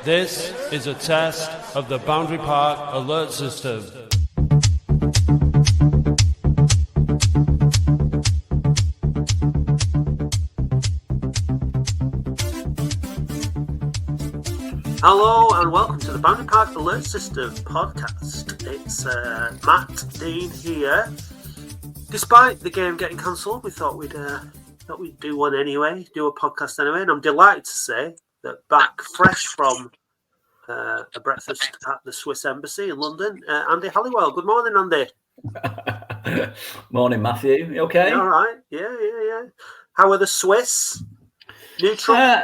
This is a test of the Boundary Park alert system. Hello and welcome to the Boundary Park Alert System podcast. It's Matt Dean here. Despite the game getting cancelled, we thought we'd do one anyway, do a podcast anyway, and I'm delighted to say that back fresh from a breakfast at the Swiss Embassy in London, Andy Halliwell. Good morning, Andy. Morning, Matthew. You okay? You all right? Yeah. How are the Swiss? Neutral?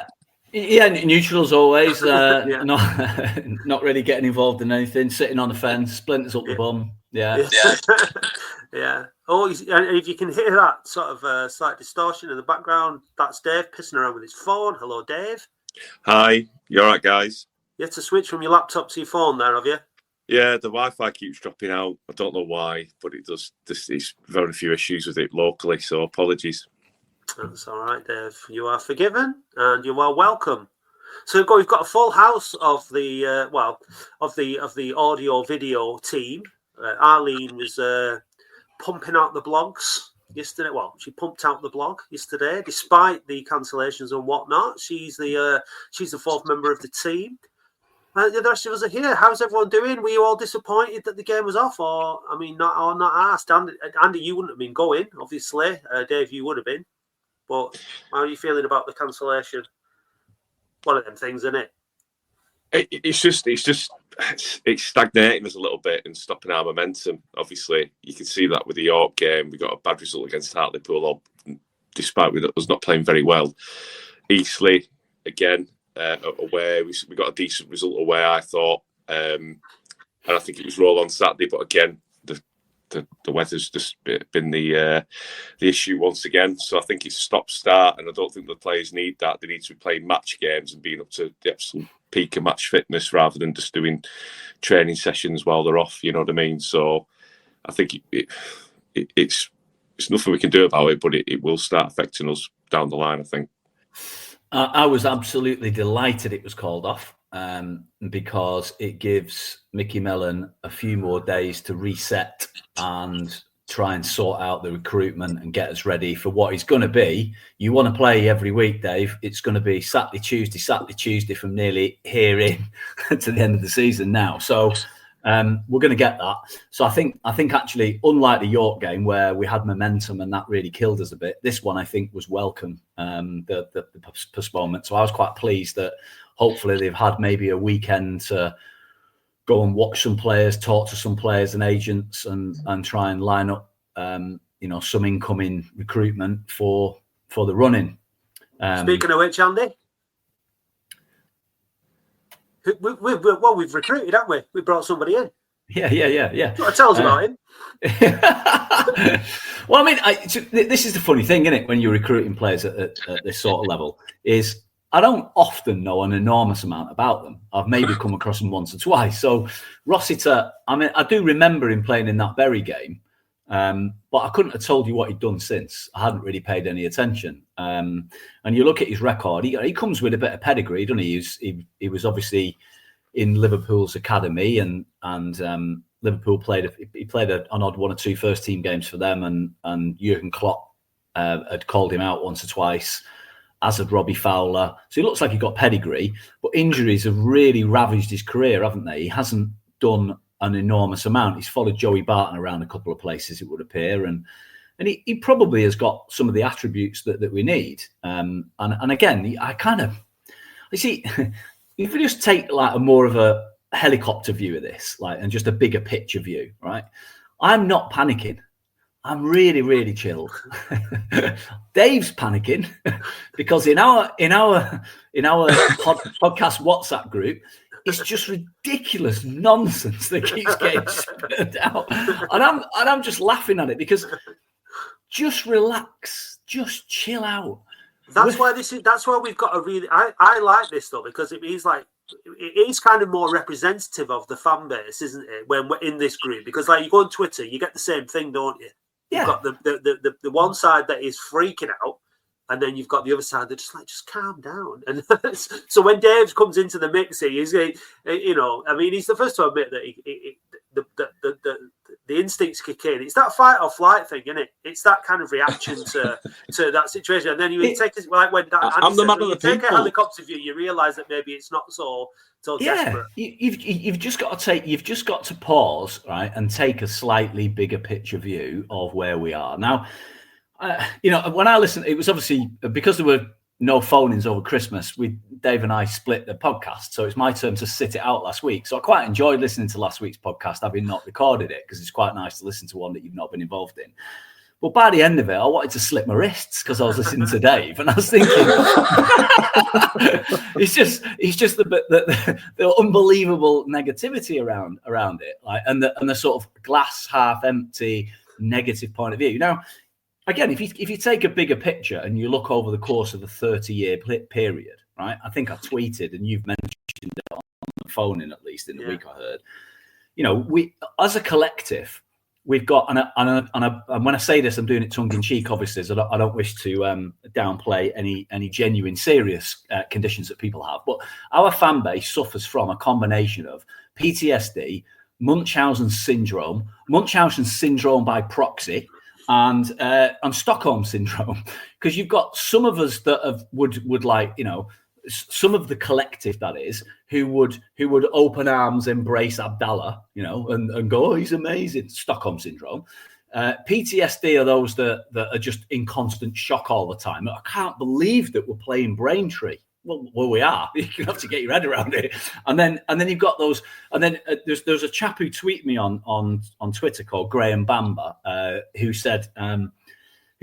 Yeah, neutral as always. Yeah. Not really getting involved in anything. Sitting on the fence, splinters up the bum. Yeah. Yeah. Oh, and if you can hear that sort of slight distortion in the background, that's Dave pissing around with his phone. Hello, Dave. Hi. You all right, guys? You had to switch from your laptop to your phone there, have you? Yeah, the Wi-Fi keeps dropping out. I don't know why, but it does. There's very few issues with it locally, so apologies. That's all right, Dave. You are forgiven and you are welcome. So we've got a full house of the audio video team. Arlene was pumping out the blogs yesterday. Well, she pumped out the blog yesterday, despite the cancellations and whatnot. She's the fourth member of the team. The rest of us are here. How's everyone doing? Were you all disappointed that the game was off, or not asked? Andy, you wouldn't have been going, obviously. Dave, you would have been. But how are you feeling about the cancellation? One of them things, isn't it? It's stagnating us a little bit and stopping our momentum. Obviously, you can see that with the York game. We got a bad result against Hartlepool, despite us not playing very well. Eastleigh, again, away. We got a decent result away, I thought. And I think it was roll on Saturday. But again, the weather's just been the issue once again. So I think it's stop-start, and I don't think the players need that. They need to be playing match games and being up to the absolute peak of match fitness rather than just doing training sessions while they're off. You know what I mean? So I think it's nothing we can do about it, but it will start affecting us down the line, I think. I was absolutely delighted it was called off. Because it gives Mickey Mellon a few more days to reset and try and sort out the recruitment and get us ready for what is going to be. You want to play every week, Dave. It's going to be Saturday, Tuesday from nearly here in to the end of the season now. So we're going to get that. So I think actually, unlike the York game where we had momentum and that really killed us a bit, this one I think was welcome, the postponement. So I was quite pleased that hopefully they've had maybe a weekend to go and watch some players, talk to some players and agents, and try and line up, some incoming recruitment for the running. Speaking of which, Andy, we've recruited, haven't we? We brought somebody in. Yeah. Tell us about him. Well, I mean, this is the funny thing, isn't it? When you're recruiting players at this sort of level, is I don't often know an enormous amount about them. I've maybe come across them once or twice. So Rossiter, I mean, I do remember him playing in that Bury game, but I couldn't have told you what he'd done since. I hadn't really paid any attention. And you look at his record; he comes with a bit of pedigree, doesn't he? He was obviously in Liverpool's academy, and Liverpool played an odd one or two first team games for them, and Jurgen Klopp had called him out once or twice, as had Robbie Fowler. So he looks like he got pedigree, but injuries have really ravaged his career, haven't they? He hasn't done an enormous amount. He's followed Joey Barton around a couple of places, it would appear, and he probably has got some of the attributes that we need. And again, you see, if we just take like a more of a helicopter view of this, and just a bigger picture view, right? I'm not panicking. I'm really, really chilled. Dave's panicking because in our podcast WhatsApp group, it's just ridiculous nonsense that keeps getting spurred out, and I'm just laughing at it because just relax, just chill out. That's why we've got a really. I like this though because it means like it is kind of more representative of the fan base, isn't it? When we're in this group, because like you go on Twitter, you get the same thing, don't you? Yeah. You've got the one side that is freaking out, and then you've got the other side that just calm down. And so when Dave comes into the mix, he's he's the first to admit that the instincts kick in. It's that fight or flight thing, isn't it? It's that kind of reaction to that situation. And then you take it like when I'm the man of the take people. a helicopter view, you realise that maybe it's not so desperate. You've just got to pause, right, and take a slightly bigger picture view of where we are now. When I listened, it was obviously because there were no phone-ins over Christmas. Dave and I split the podcast, so it's my turn to sit it out last week. So I quite enjoyed listening to last week's podcast, having not recorded it, because it's quite nice to listen to one that you've not been involved in. But by the end of it, I wanted to slip my wrists because I was listening to Dave, and I was thinking, it's just the unbelievable negativity around it, like, and the sort of glass half empty negative point of view. Now, again, if you take a bigger picture and you look over the course of a 30-year period, right? I think I tweeted, and you've mentioned it on the phone at least in the week I heard. We as a collective, we've got, and when I say this, I'm doing it tongue in cheek, obviously, so I don't wish to downplay any genuine serious conditions that people have. But our fan base suffers from a combination of PTSD, Munchausen syndrome by proxy, and Stockholm syndrome, because you've got some of us that would like, some of the collective, that is, who would open arms embrace Abdallah, and go, oh, he's amazing. Stockholm syndrome. PTSD are those that are just in constant shock all the time. I can't believe that we're playing Braintree. Well, we are. You have to get your head around it. And then you've got those. And then there's a chap who tweeted me on Twitter called Graham Bamber, who said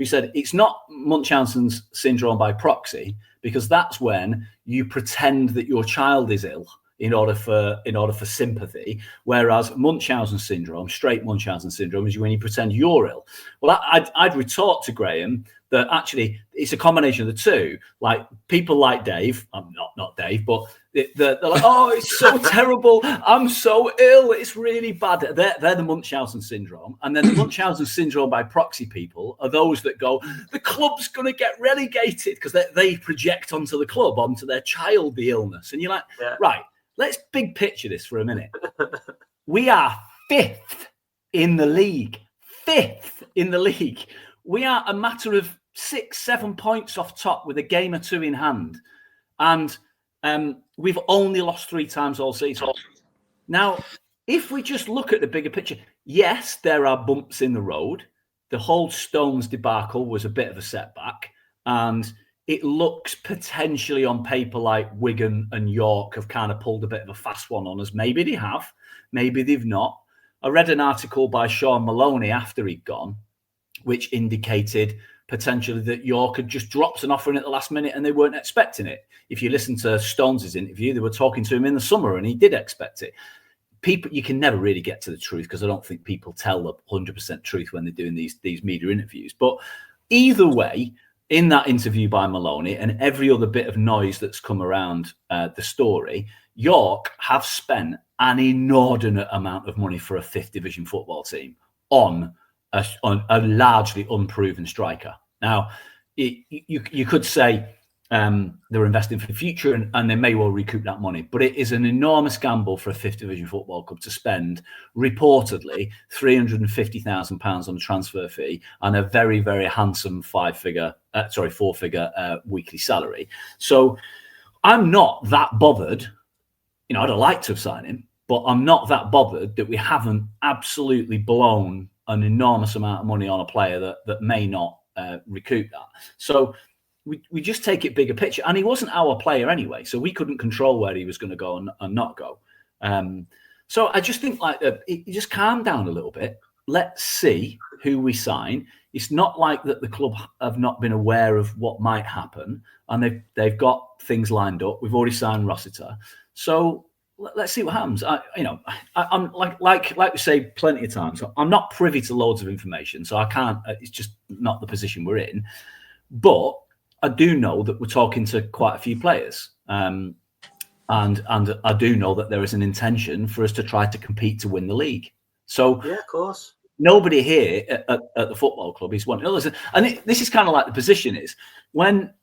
it's not Munchausen's syndrome by proxy, because that's when you pretend that your child is ill in order for sympathy, whereas Munchausen syndrome, straight Munchausen syndrome, is when you pretend you're ill. Well, I'd retort to Graham that actually it's a combination of the two. Like people like Dave, I'm not Dave, but they're like, oh, it's so terrible, I'm so ill, it's really bad. They're the Munchausen syndrome. And then the Munchausen syndrome by proxy people are those that go, the club's going to get relegated, because they project onto the club, onto their child, the illness. And you're like, right, let's big picture this for a minute. We are fifth in the league. We are a matter of 6-7 points off top with a game or two in hand. And we've only lost 3 times all season. Now, if we just look at the bigger picture, yes, there are bumps in the road. The whole Stones debacle was a bit of a setback. And it looks potentially on paper like Wigan and York have kind of pulled a bit of a fast one on us. Maybe they have, maybe they've not. I read an article by Sean Maloney after he'd gone, which indicated potentially that York had just dropped an offer in at the last minute and they weren't expecting it. If you listen to Stones' interview, they were talking to him in the summer and he did expect it. People, you can never really get to the truth, because I don't think people tell the 100% truth when they're doing these media interviews. But either way, in that interview by Maloney and every other bit of noise that's come around the story, York have spent an inordinate amount of money for a 5th division football team on a largely unproven striker. Now, you could say they're investing for the future and they may well recoup that money, but it is an enormous gamble for a 5th division football club to spend reportedly £350,000 on a transfer fee and a very, very handsome 4-figure weekly salary. So I'm not that bothered. I'd have liked to have signed him, but I'm not that bothered that we haven't absolutely blown an enormous amount of money on a player that may not recoup that. So we just take it bigger picture. And he wasn't our player anyway, so we couldn't control where he was going to go and not go. So I just think you just calm down a little bit. Let's see who we sign. It's not like that the club have not been aware of what might happen, and they've got things lined up. We've already signed Rossiter. So let's see what happens. I'm like we say plenty of times, I'm not privy to loads of information, so I can't. It's just not the position we're in. But I do know that we're talking to quite a few players, and I do know that there is an intention for us to try to compete to win the league. So yeah, of course. nobody here at the football club is wanting others. And this is kind of like the position is when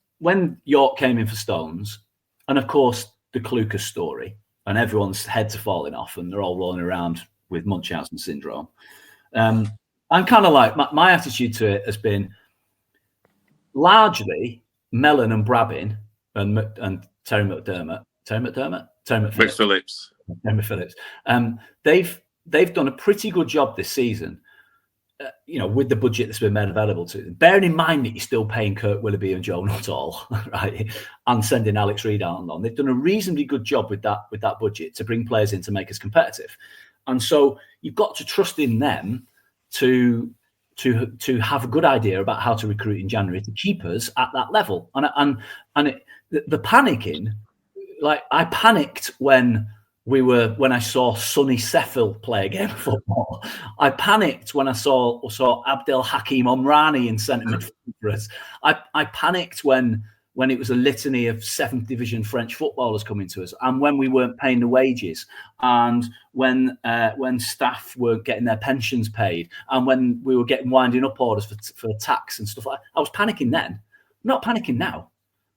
York came in for Stones, and of course the Clucas story, and everyone's heads are falling off, and they're all rolling around with Munchausen syndrome. I'm kind of like my attitude to it has been largely Mellon and Brabin and Terry McDermott. Phillips. They've done a pretty good job this season, with the budget that's been made available to them. Bearing in mind that you're still paying Kirk Willoughby and Joe Nuttall, right, and sending Alex Reid out on loan. They've done a reasonably good job with that budget to bring players in to make us competitive. And so you've got to trust in them to have a good idea about how to recruit in January to keep us at that level. And the panicking, like I panicked when I saw Sonny Sefil play a game of football. I panicked when I saw Abdel Hakim Omrani in centre midfield for us. I panicked when it was a litany of 7th division French footballers coming to us, and when we weren't paying the wages, and when staff weren't getting their pensions paid, and when we were getting winding up orders for tax and stuff like that. I was panicking then. I'm not panicking now.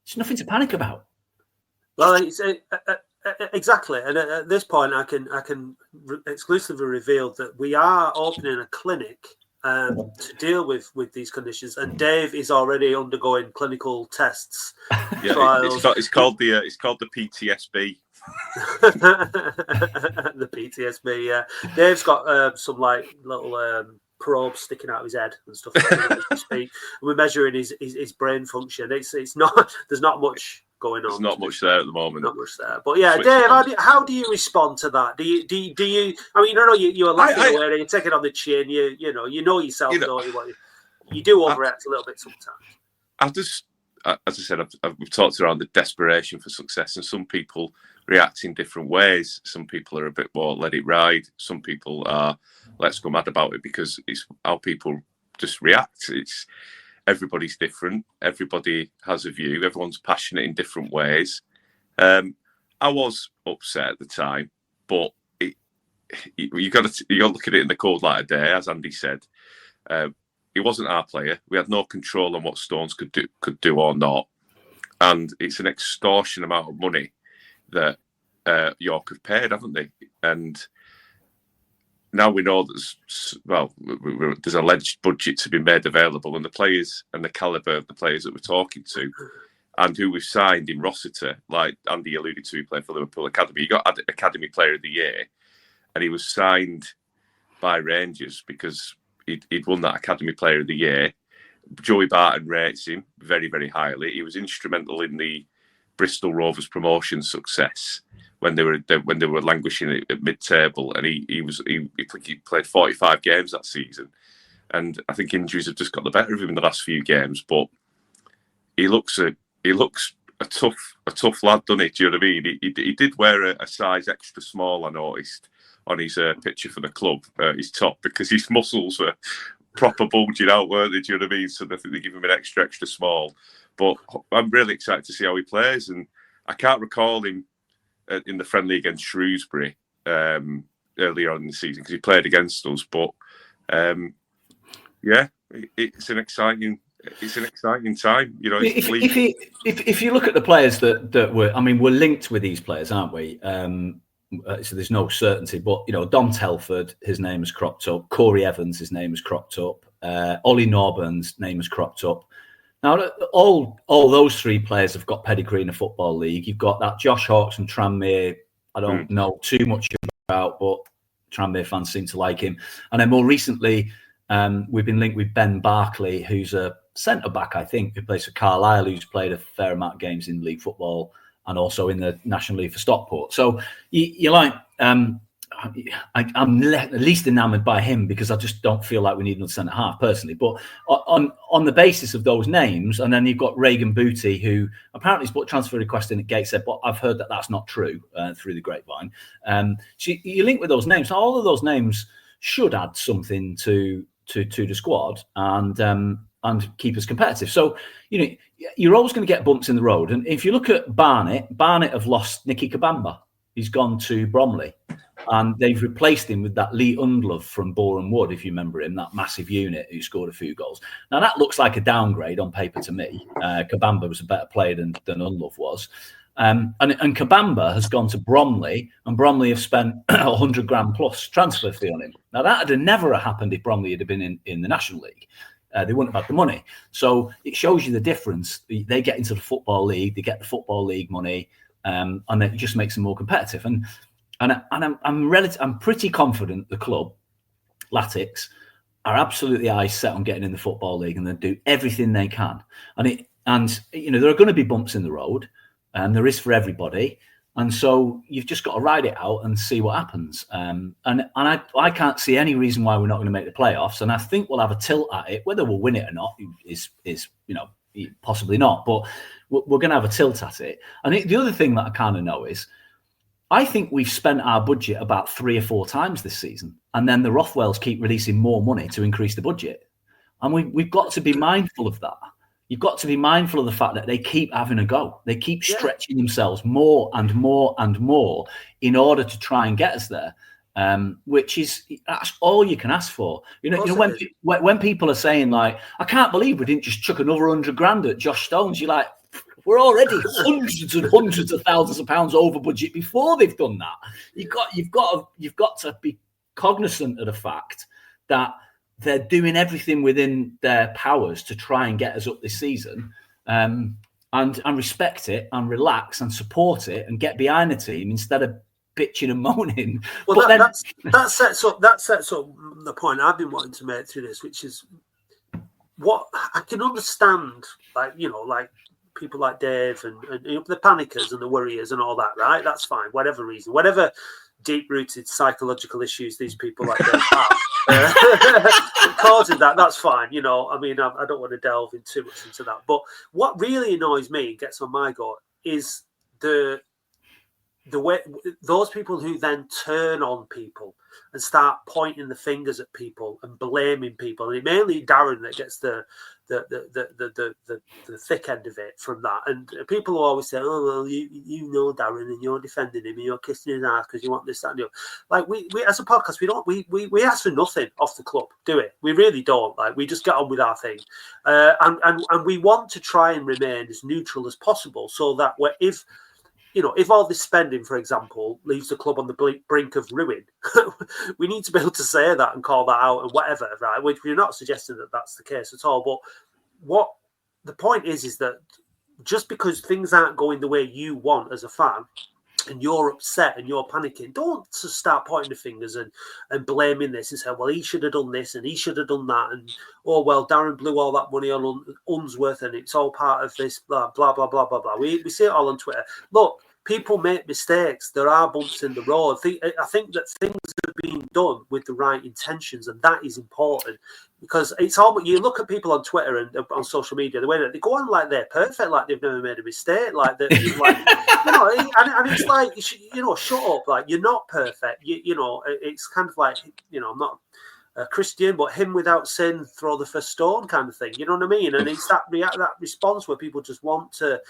There's nothing to panic about. Well, exactly, and at this point, I can exclusively reveal that we are opening a clinic to deal with these conditions, and Dave is already undergoing clinical tests. Yeah, trials. It's called the PTSB. The PTSB. Yeah, Dave's got some like little probes sticking out of his head and stuff like that as we speak. We're measuring his brain function. It's not. There's not much going on. There's not much there at the moment. Not much there. But yeah, Dave, how do you respond to that? Do you? I mean, you're laughing away. You take it on the chin. You know yourself. You do overreact a little bit sometimes. I just, as I said, we've talked around the desperation for success, and some people react in different ways. Some people are a bit more let it ride. Some people are let's go mad about it, because it's how people just react. Everybody's different. Everybody has a view. Everyone's passionate in different ways. I was upset at the time, but you got to look at it in the cold light of day, as Andy said. He wasn't our player. We had no control on what Stones could do or not, and it's an extortion amount of money that York have paid, haven't they? And now we know there's alleged budget to be made available, and the players and the calibre of the players that we're talking to and who we've signed in Rossiter, like Andy alluded to, he played for Liverpool Academy. He got Academy Player of the Year, and he was signed by Rangers because he'd won that Academy Player of the Year. Joey Barton rates him very, very highly. He was instrumental in the Bristol Rovers promotion success when they were languishing at mid-table, and he played 45 games that season, and I think injuries have just got the better of him in the last few games. But he looks a tough lad, doesn't he? Do you know what I mean? He did wear a size extra small, I noticed, on his picture for the club, his top, because his muscles were proper bulging out, weren't they? Do you know what I mean? So I think they give him an extra small. But I'm really excited to see how he plays, and I can't recall him in the friendly against Shrewsbury earlier on in the season because he played against us. But it's an exciting time. You know, if you look at the players that we're linked with these players, aren't we? So there's no certainty, but Dom Telford, his name has cropped up. Corey Evans, his name has cropped up. Ollie Norburn's name has cropped up. Now, all those three players have got pedigree in the Football League. You've got that Josh Hawkes from Tranmere. I don't know too much about, but Tranmere fans seem to like him. And then more recently, we've been linked with Ben Barkley, who's a centre-back, I think, who plays for Carlisle, who's played a fair amount of games in league football and also in the National League for Stockport. So you're like... I'm least enamoured by him because I just don't feel like we need another centre half personally. But on the basis of those names, and then you've got Reagan Booty, who apparently has put transfer request in at Gateshead, but I've heard that that's not true through the grapevine. So you link with those names. So all of those names should add something to the squad and keep us competitive. So you're always going to get bumps in the road. And if you look at Barnet have lost Nicky Kabamba. He's gone to Bromley. And they've replaced him with that Lee Undlove from Boreham Wood, if you remember him, that massive unit who scored a few goals. Now, that looks like a downgrade on paper to me. Kabamba was a better player than Undlove was. And Kabamba has gone to Bromley, and Bromley have spent 100 grand plus transfer fee on him. Now, that would have never happened if Bromley had been in the National League. They wouldn't have had the money. So it shows you the difference. They get into the Football League, they get the Football League money, and it just makes them more competitive. And I'm pretty confident the club, Latics, are absolutely eyes set on getting in the Football League, and they do everything they can. And there are going to be bumps in the road, and there is for everybody. And so you've just got to ride it out and see what happens. And I can't see any reason why we're not going to make the playoffs. And I think we'll have a tilt at it. Whether we'll win it or not is possibly not. But we're going to have a tilt at it. And the other thing that I kind of know is, I think we've spent our budget about 3 or 4 times this season. And then the Rothwells keep releasing more money to increase the budget. And we've got to be mindful of that. You've got to be mindful of the fact that they keep having a go. They keep stretching themselves more and more and more in order to try and get us there, that's all you can ask for. When people are saying, like, I can't believe we didn't just chuck another 100 grand at Josh Stones, you're like, we're already hundreds and hundreds of thousands of pounds over budget before they've done that. You've got to be cognizant of the fact that they're doing everything within their powers to try and get us up this season, and respect it and relax and support it and get behind the team instead of bitching and moaning. Well, that sets up the point I've been wanting to make through this, which is what I can understand, like people like Dave and the panickers and the worriers and all that, right? That's fine, whatever reason, whatever deep-rooted psychological issues these people like Dave have. Causing that's fine. I don't want to delve in too much into that. But what really annoys me, gets on my goat, is the way those people who then turn on people and start pointing the fingers at people and blaming people. And it's mainly Darren that gets the thick end of it from that. And people will always say, "Oh well, you know Darren, and you're defending him, and you're kissing his ass because you want this, that, and the other." Like we as a podcast, we ask for nothing off the club, do it? We really don't. Like, we just get on with our thing, and we want to try and remain as neutral as possible, so that if all this spending, for example, leaves the club on the brink of ruin, we need to be able to say that and call that out and whatever, right? We're not suggesting that that's the case at all. But what the point is that just because things aren't going the way you want as a fan, and you're upset and you're panicking, don't just start pointing the fingers and blaming this and say, well, he should have done this and he should have done that. And, oh, well, Darren blew all that money on Unsworth and it's all part of this, blah, blah, blah, blah, blah, blah. We see it all on Twitter. Look, people make mistakes. There are bumps in the road. I think that things are being done with the right intentions, and that is important, because it's all. You look at people on Twitter and on social media, the way that they go on like they're perfect, like they've never made a mistake, like that, and it's like, shut up, like you're not perfect. It's kind of like, I'm not a Christian, but him without sin, throw the first stone kind of thing. You know what I mean? And it's that response where people just want to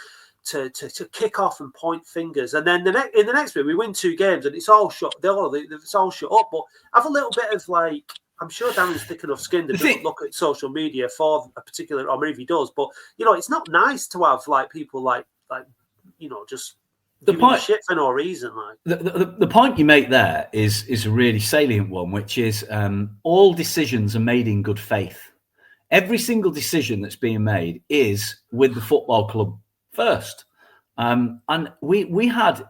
kick off and point fingers, and then in the next bit we win 2 games and it's all shut. It's all shut up. But have a little bit of like, I'm sure Darren's thick enough skin to look at social media for a particular, or maybe he does. But it's not nice to have like people like just the point shit for no reason. Like the point you make there is a really salient one, which is all decisions are made in good faith. Every single decision that's being made is with the football club first, and we had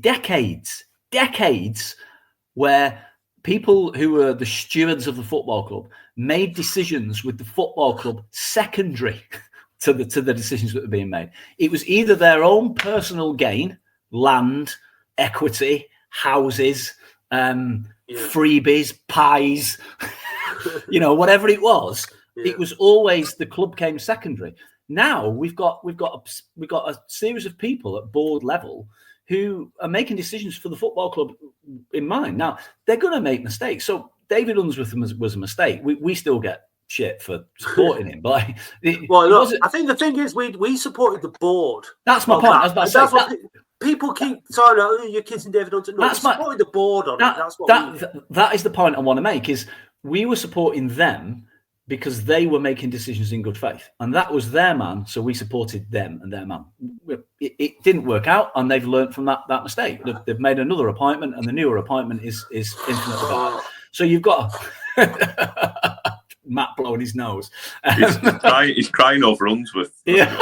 decades where people who were the stewards of the football club made decisions with the football club secondary to the decisions that were being made. It was either their own personal gain, land, equity, houses, freebies, pies, whatever it was. It was always the club came secondary. Now we've got a series of people at board level who are making decisions for the football club in mind. Now they're going to make mistakes. So David Unsworth was a mistake. We still get shit for supporting him. But I think the thing is, we supported the board. That's my point. I was about to say, that's what people keep saying. Oh, you're kissing David Hunter. No, we supported the board on it. That's what that is the point I want to make. Is we were supporting them because they were making decisions in good faith, and that was their man. So we supported them and their man. It didn't work out, and they've learned from that mistake. They've made another appointment, and the newer appointment is infinitely better. So you've got Matt blowing his nose. He's crying over Unsworth. Yeah.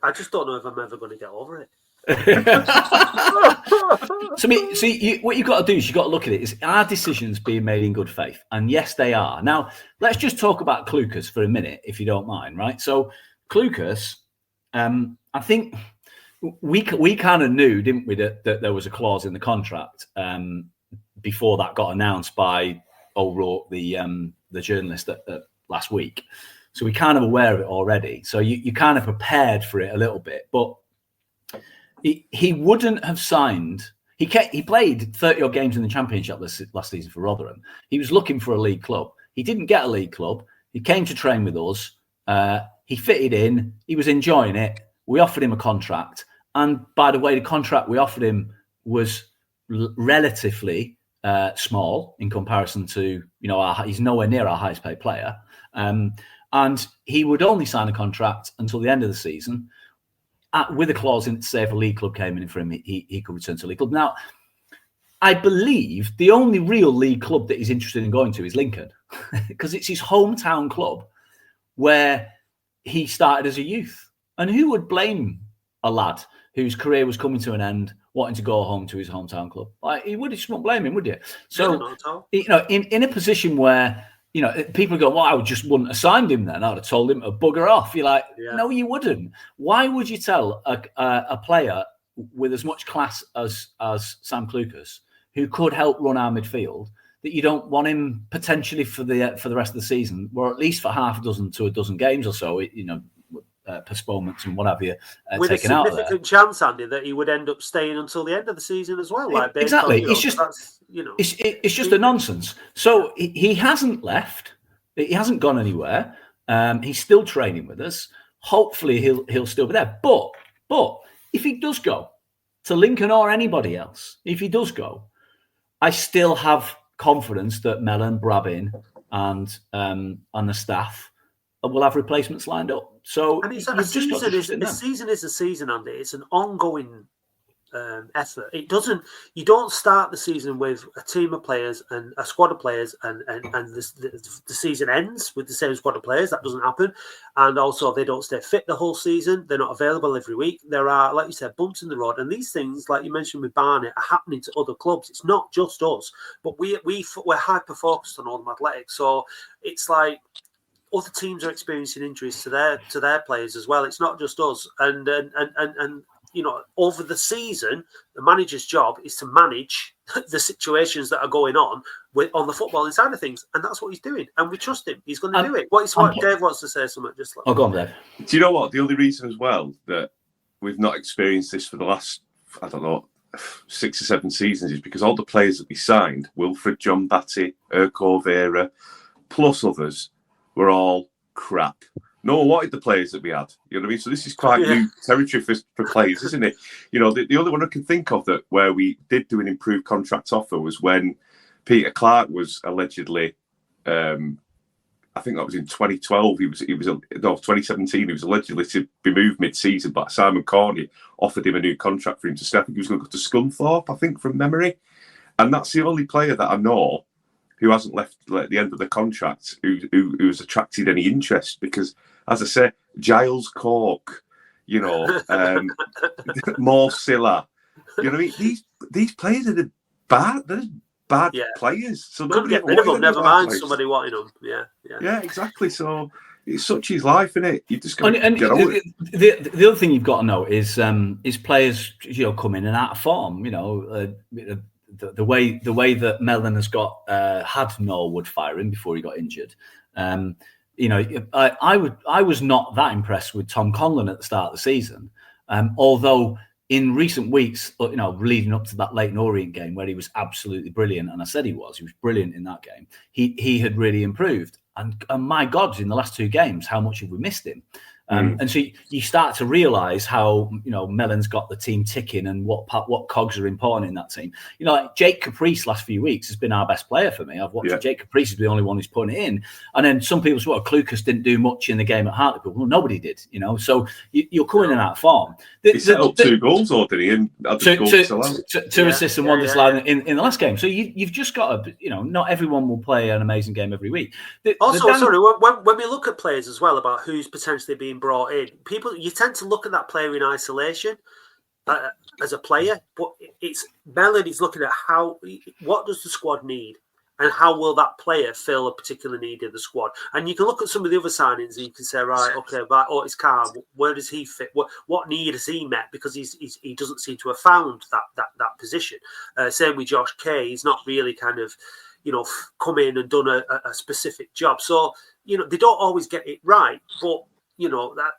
I just don't know if I'm ever going to get over it. So, what you've got to do is you've got to look at it. Is our decisions being made in good faith? And yes, they are. Now, let's just talk about Klukas for a minute, if you don't mind, right? So, Klukas, I think we kind of knew, didn't we, that there was a clause in the contract before that got announced by O'Rourke, the journalist last week. So we're kind of aware of it already. So you kind of prepared for it a little bit, but he wouldn't have signed. He played 30-odd games in the Championship last season for Rotherham. He was looking for a league club. He didn't get a league club. He came to train with us. He fitted in. He was enjoying it. We offered him a contract. And by the way, the contract we offered him was relatively small in comparison to, he's nowhere near our highest paid player. And he would only sign a contract until the end of the season with a clause in to say if a league club came in for him, he could return to a league club. Now, I believe the only real league club that he's interested in going to is Lincoln because it's his hometown club where he started as a youth. And who would blame a lad whose career was coming to an end wanting to go home to his hometown club? You just wouldn't blame him, would you? So, in a position where, people go, well, I just wouldn't have signed him then. I'd have told him to bugger off. You're like, no, you wouldn't. Why would you tell a player with as much class as Sam Klukas, who could help run our midfield, that you don't want him potentially for the rest of the season, or at least for half a dozen to a dozen games or so, postponements and what have you, with taken a out significant chance, Andy, that he would end up staying until the end of the season as well. Exactly. It's just a nonsense. So he hasn't left. He hasn't gone anywhere. He's still training with us. Hopefully he'll still be there. But if he does go to Lincoln or anybody else, if he does go, I still have confidence that Mellon, Brabin, and the staff will have replacements lined up. So and it's a season is a season, Andy. It's an ongoing effort. You don't start the season with a team of players and a squad of players and the season ends with the same squad of players. That doesn't happen. And also they don't stay fit the whole season. They're not available every week. There are, like you said, bumps in the road. And these things, like you mentioned with Barnet, are happening to other clubs. It's not just us. But we're hyper-focused on Oldham Athletics. So it's like other teams are experiencing injuries to their players as well. It's not just us. And over the season, the manager's job is to manage the situations that are going on on the footballing side of things, and that's what he's doing. And we trust him; he's going to do it. What Dave wants to say something. Go on, Dave. Do you know what? The only reason as well that we've not experienced this for the last, 6 or 7 seasons is because all the players that we signed, Wilfred, John Batty, Urko Vera, plus others, were all crap. No one wanted the players that we had. You know what I mean? So this is quite new territory for players, isn't it? The only one I can think of where we did do an improved contract offer was when Peter Clark was allegedly, I think that was in 2012. 2017. He was allegedly to be moved mid-season, but Simon Corney offered him a new contract for him to stay. I think he was going to go to Scunthorpe, I think, from memory. And that's the only player that I know who hasn't left at the end of the contract who has attracted any interest because, as I say, Giles Cork, More Silla, these players are bad players. So couldn't get rid of them, never mind somebody wanting them. Yeah, exactly. So it's such his life, isn't it? You just got to get over it. The other thing you've got to know is players, come in and out of form. The way that Mellon has got had Norwood firing before he got injured. I was not that impressed with Tom Conlon at the start of the season, although in recent weeks, leading up to that Leyton Orient game where he was absolutely brilliant, and I said he was brilliant in that game. He had really improved, and my God, in the last 2 games, how much have we missed him? And so you start to realise how Mellon's got the team ticking and what cogs are important in that team. Like Jake Caprice last few weeks has been our best player for me. I've watched Jake Caprice is the only one who's putting it in, and then some people say, "Well, Klukas didn't do much in the game at Hartlepool." Well, nobody did, So you're coming in out of form. He set up 2 goals, or did he? And two assists and 1 disallowed in the last game. So you've just got to, not everyone will play an amazing game every week. Sorry, when we look at players as well about who's potentially being brought in, you tend to look at that player in isolation as a player, but it's Mellon is looking at what does the squad need and how will that player fill a particular need in the squad. And you can look at some of the other signings and you can say, right, okay, it's Calm. Where does he fit? What need has he met? Because he doesn't seem to have found that position. Same with Josh Kay. He's not really kind of come in and done a specific job. So they don't always get it right, but that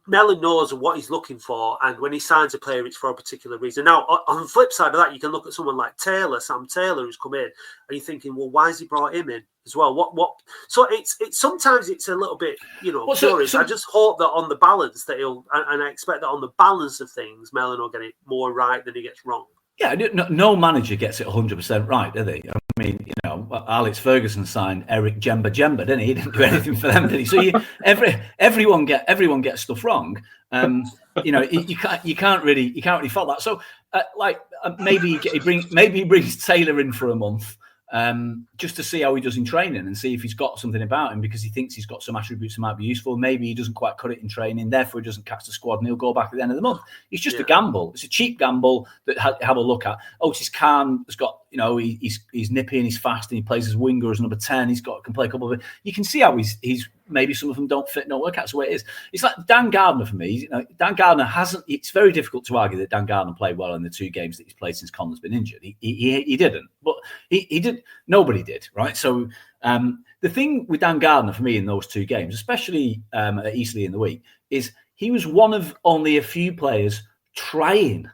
Mellon knows what he's looking for, and when he signs a player, it's for a particular reason. Now, on the flip side of that, you can look at someone like Sam Taylor, who's come in, and you're thinking, well, why has he brought him in as well? What? So it's sometimes it's a little bit, curious. I just hope that on the balance that and I expect that on the balance of things, Mellon will get it more right than he gets wrong. Yeah, no manager gets it 100% right, do they? I mean, Alex Ferguson signed Eric Jemba, didn't he? He didn't do anything for them, did he? So everyone gets stuff wrong. You can't really fault that. So maybe he brings Taylor in for a month. Just to see how he does in training and see if he's got something about him, because he thinks he's got some attributes that might be useful. Maybe he doesn't quite cut it in training, therefore he doesn't catch the squad and he'll go back at the end of the month. It's just a gamble. It's a cheap gamble that have a look at. Otis Khan has got, he's nippy and he's fast and he plays as winger as number 10. Can play a couple of it. You can see how he's maybe some of them don't fit, don't work out. So it is. It's like Dan Gardner for me. Dan Gardner hasn't. It's very difficult to argue that Dan Gardner played well in the 2 games that he's played since Connor's been injured. He didn't, but he did. Nobody did, right? So the thing with Dan Gardner for me in those 2 games, especially at Eastleigh in the week, is he was one of only a few players trying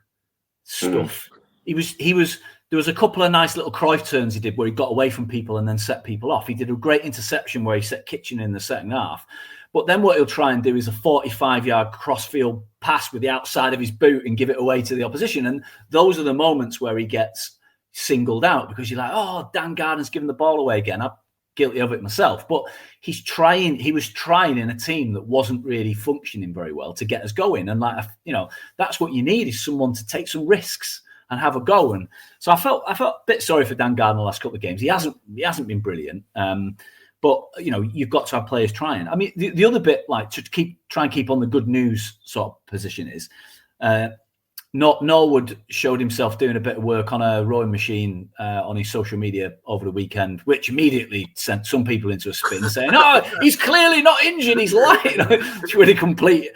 stuff. He was. There was a couple of nice little Cruyff turns he did where he got away from people and then set people off. He did a great interception where he set Kitchen in the second half. But then what he'll try and do is a 45-yard crossfield pass with the outside of his boot and give it away to the opposition. And those are the moments where he gets singled out, because you're like, oh, Dan Gardner's giving the ball away again. I'm guilty of it myself. But he was trying in a team that wasn't really functioning very well to get us going. And that's what you need, is someone to take some risks and have a go. And so I felt a bit sorry for Dan Gardner the last couple of games. He hasn't been brilliant, but you've got to have players trying. I mean, the other bit, to try and keep on the good news sort of position, is Norwood showed himself doing a bit of work on a rowing machine on his social media over the weekend, which immediately sent some people into a spin, saying, "Oh, he's clearly not injured. He's lying." It's really complete.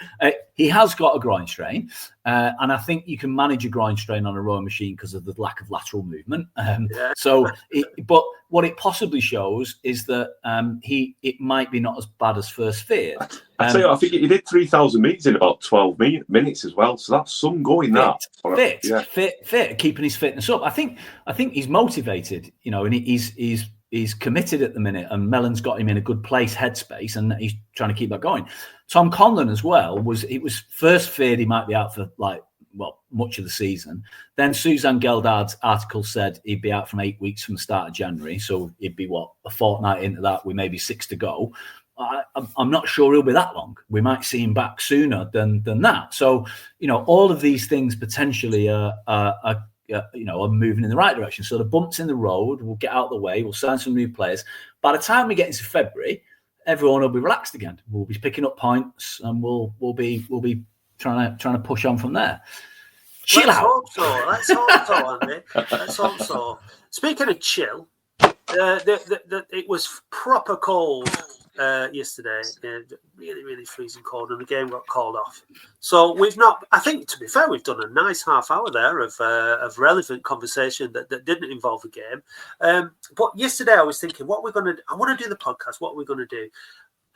He has got a groin strain, and I think you can manage a groin strain on a rowing machine because of the lack of lateral movement. But what it possibly shows is that it might be not as bad as first feared. I tell you, I think he did 3,000 metres in about 12 minutes as well. So that's some going. Fit, keeping his fitness up. I think he's motivated, and he's committed at the minute. And Mellon's got him in a good place, headspace, and he's trying to keep that going. Tom Conlon as well was first feared he might be out for much of the season. Then Suzanne Geldard's article said he'd be out from 8 weeks from the start of January. So he'd be a fortnight into that with maybe 6 to go. I'm not sure he'll be that long. We might see him back sooner than that. So, all of these things potentially are moving in the right direction. So the bumps in the road will get out of the way. We'll sign some new players. By the time we get into February, everyone will be relaxed again. We'll be picking up points, and we'll be trying to push on from there. Chill out. Let's hope so, Andy. Let's hope so. Speaking of chill, it was proper cold yesterday. Really, really freezing cold, and the game got called off. So I think, to be fair, we've done a nice half hour there of relevant conversation that didn't involve a game. But yesterday I was thinking, I want to do the podcast, what are we going to do?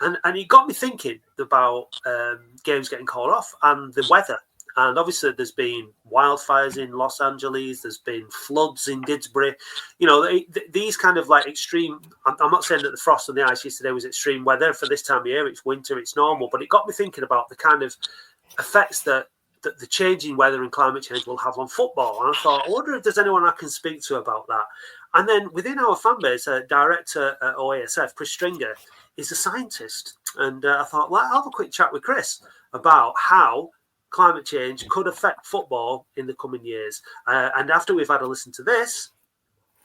And it got me thinking about games getting called off and the weather. And obviously, there's been wildfires in Los Angeles. There's been floods in Didsbury. You know, these kind of like extreme. I'm not saying that the frost and the ice yesterday was extreme weather for this time of year. It's winter. It's normal. But it got me thinking about the kind of effects that the changing weather and climate change will have on football. And I thought, I wonder if there's anyone I can speak to about that. And then within our fan base, director at OASF, Chris Stringer, is a scientist. And I thought, well, I'll have a quick chat with Chris about how climate change could affect football in the coming years. And after we've had a listen to this,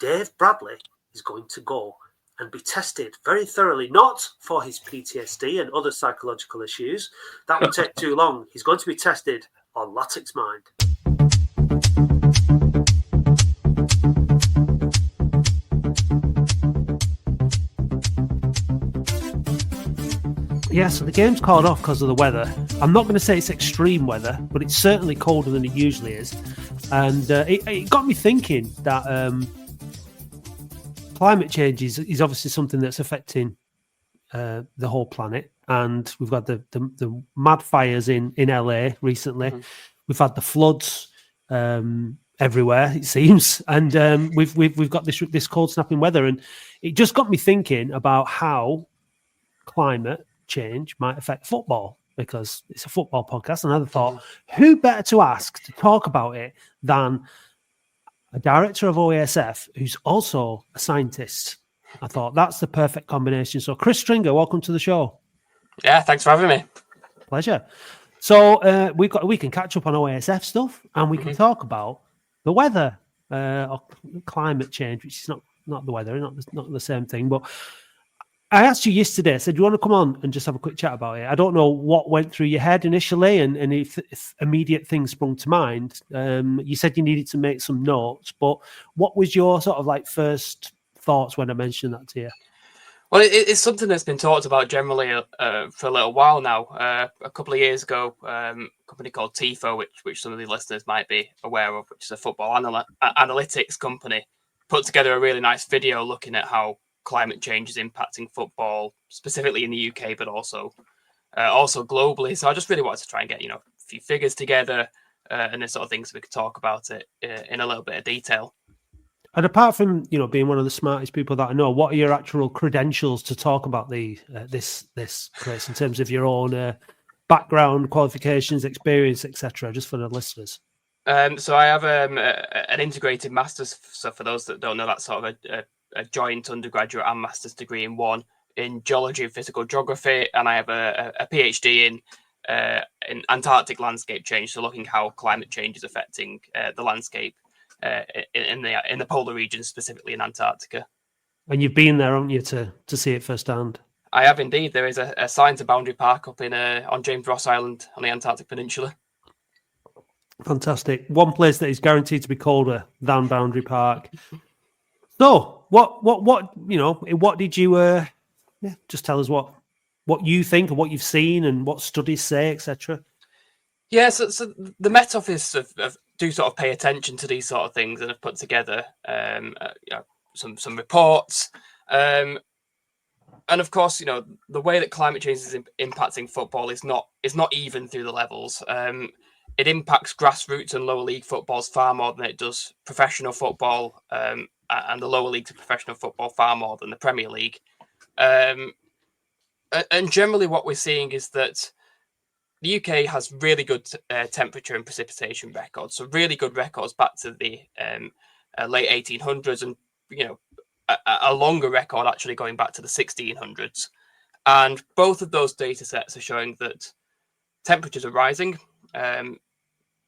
Dave Bradley is going to go and be tested very thoroughly, not for his PTSD and other psychological issues. That would take too long. He's going to be tested on Laticsmind. Yeah, so the game's called off because of the weather. I'm not going to say it's extreme weather, but it's certainly colder than it usually is. And it got me thinking that climate change is obviously something that's affecting the whole planet. And we've got the mad fires in LA recently. Mm-hmm. We've had the floods everywhere, it seems. And we've got this cold snapping weather. And it just got me thinking about how climate change might affect football, because it's a football podcast, and I thought, who better to ask to talk about it than a director of OASF who's also a scientist. I thought that's the perfect combination. So Chris Stringer, welcome to the show. Yeah, thanks for having me. Pleasure. So we can catch up on OASF stuff, and we can talk about the weather or climate change, which is not the weather, not the same thing, but I asked you yesterday, I said, do you want to come on and just have a quick chat about it? I don't know what went through your head initially and if immediate things sprung to mind. You said you needed to make some notes, but what was your sort of like first thoughts when I mentioned that to you? Well, it's something that's been talked about generally for a little while now. A couple of years ago, a company called TIFO, which some of the listeners might be aware of, which is a football analytics company, put together a really nice video looking at how climate change is impacting football, specifically in the UK, but also globally. So I just really wanted to try and get a few figures together and the sort of things we could talk about it in a little bit of detail. And apart from being one of the smartest people that I know, what are your actual credentials to talk about this place in terms of your own background, qualifications, experience, etc., just for the listeners? So I have an integrated master's. So for those that don't know, that's sort of a joint undergraduate and master's degree in one in geology and physical geography, and I have a PhD in Antarctic landscape change, so looking how climate change is affecting the landscape in the polar regions, specifically in Antarctica. And you've been there, haven't you, to see it firsthand? I have indeed. There is a science boundary park up on James Ross Island on the Antarctic Peninsula. Fantastic. One place that is guaranteed to be colder than Boundary Park. So, what did you just tell us what you think and what you've seen and what studies say, etc. Yeah, so the Met Office do sort of pay attention to these sort of things and have put together some reports. And of course, the way that climate change is impacting football is not even through the levels. It impacts grassroots and lower league footballs far more than it does professional football, and the lower leagues of professional football far more than the Premier League. And generally what we're seeing is that the UK has really good temperature and precipitation records. So really good records back to the late 1800s, and a longer record actually going back to the 1600s. And both of those data sets are showing that temperatures are rising.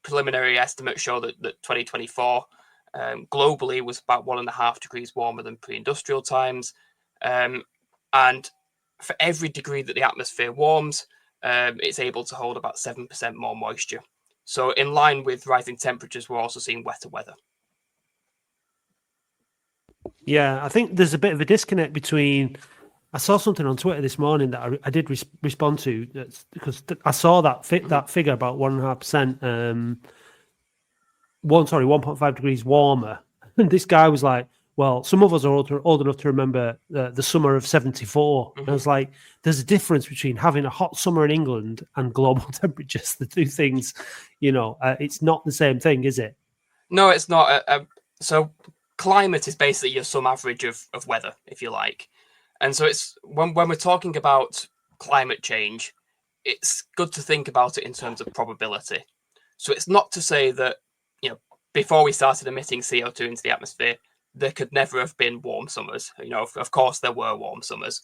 Preliminary estimates show that 2024 globally was about 1.5 degrees warmer than pre-industrial times. And for every degree that the atmosphere warms, it's able to hold about 7% more moisture. So in line with rising temperatures, we're also seeing wetter weather. Yeah, I think there's a bit of a disconnect between... I saw something on Twitter this morning that I did respond to, because I saw that figure about 1.5%, 1.5 degrees warmer. And this guy was like, well, some of us are old enough to remember the summer of '74. And I was like, there's a difference between having a hot summer in England and global temperatures. The two things, it's not the same thing, is it? No, it's not. So climate is basically your sum average of weather, if you like. And so it's when we're talking about climate change, it's good to think about it in terms of probability. So it's not to say that, before we started emitting CO2 into the atmosphere, there could never have been warm summers. Of course there were warm summers,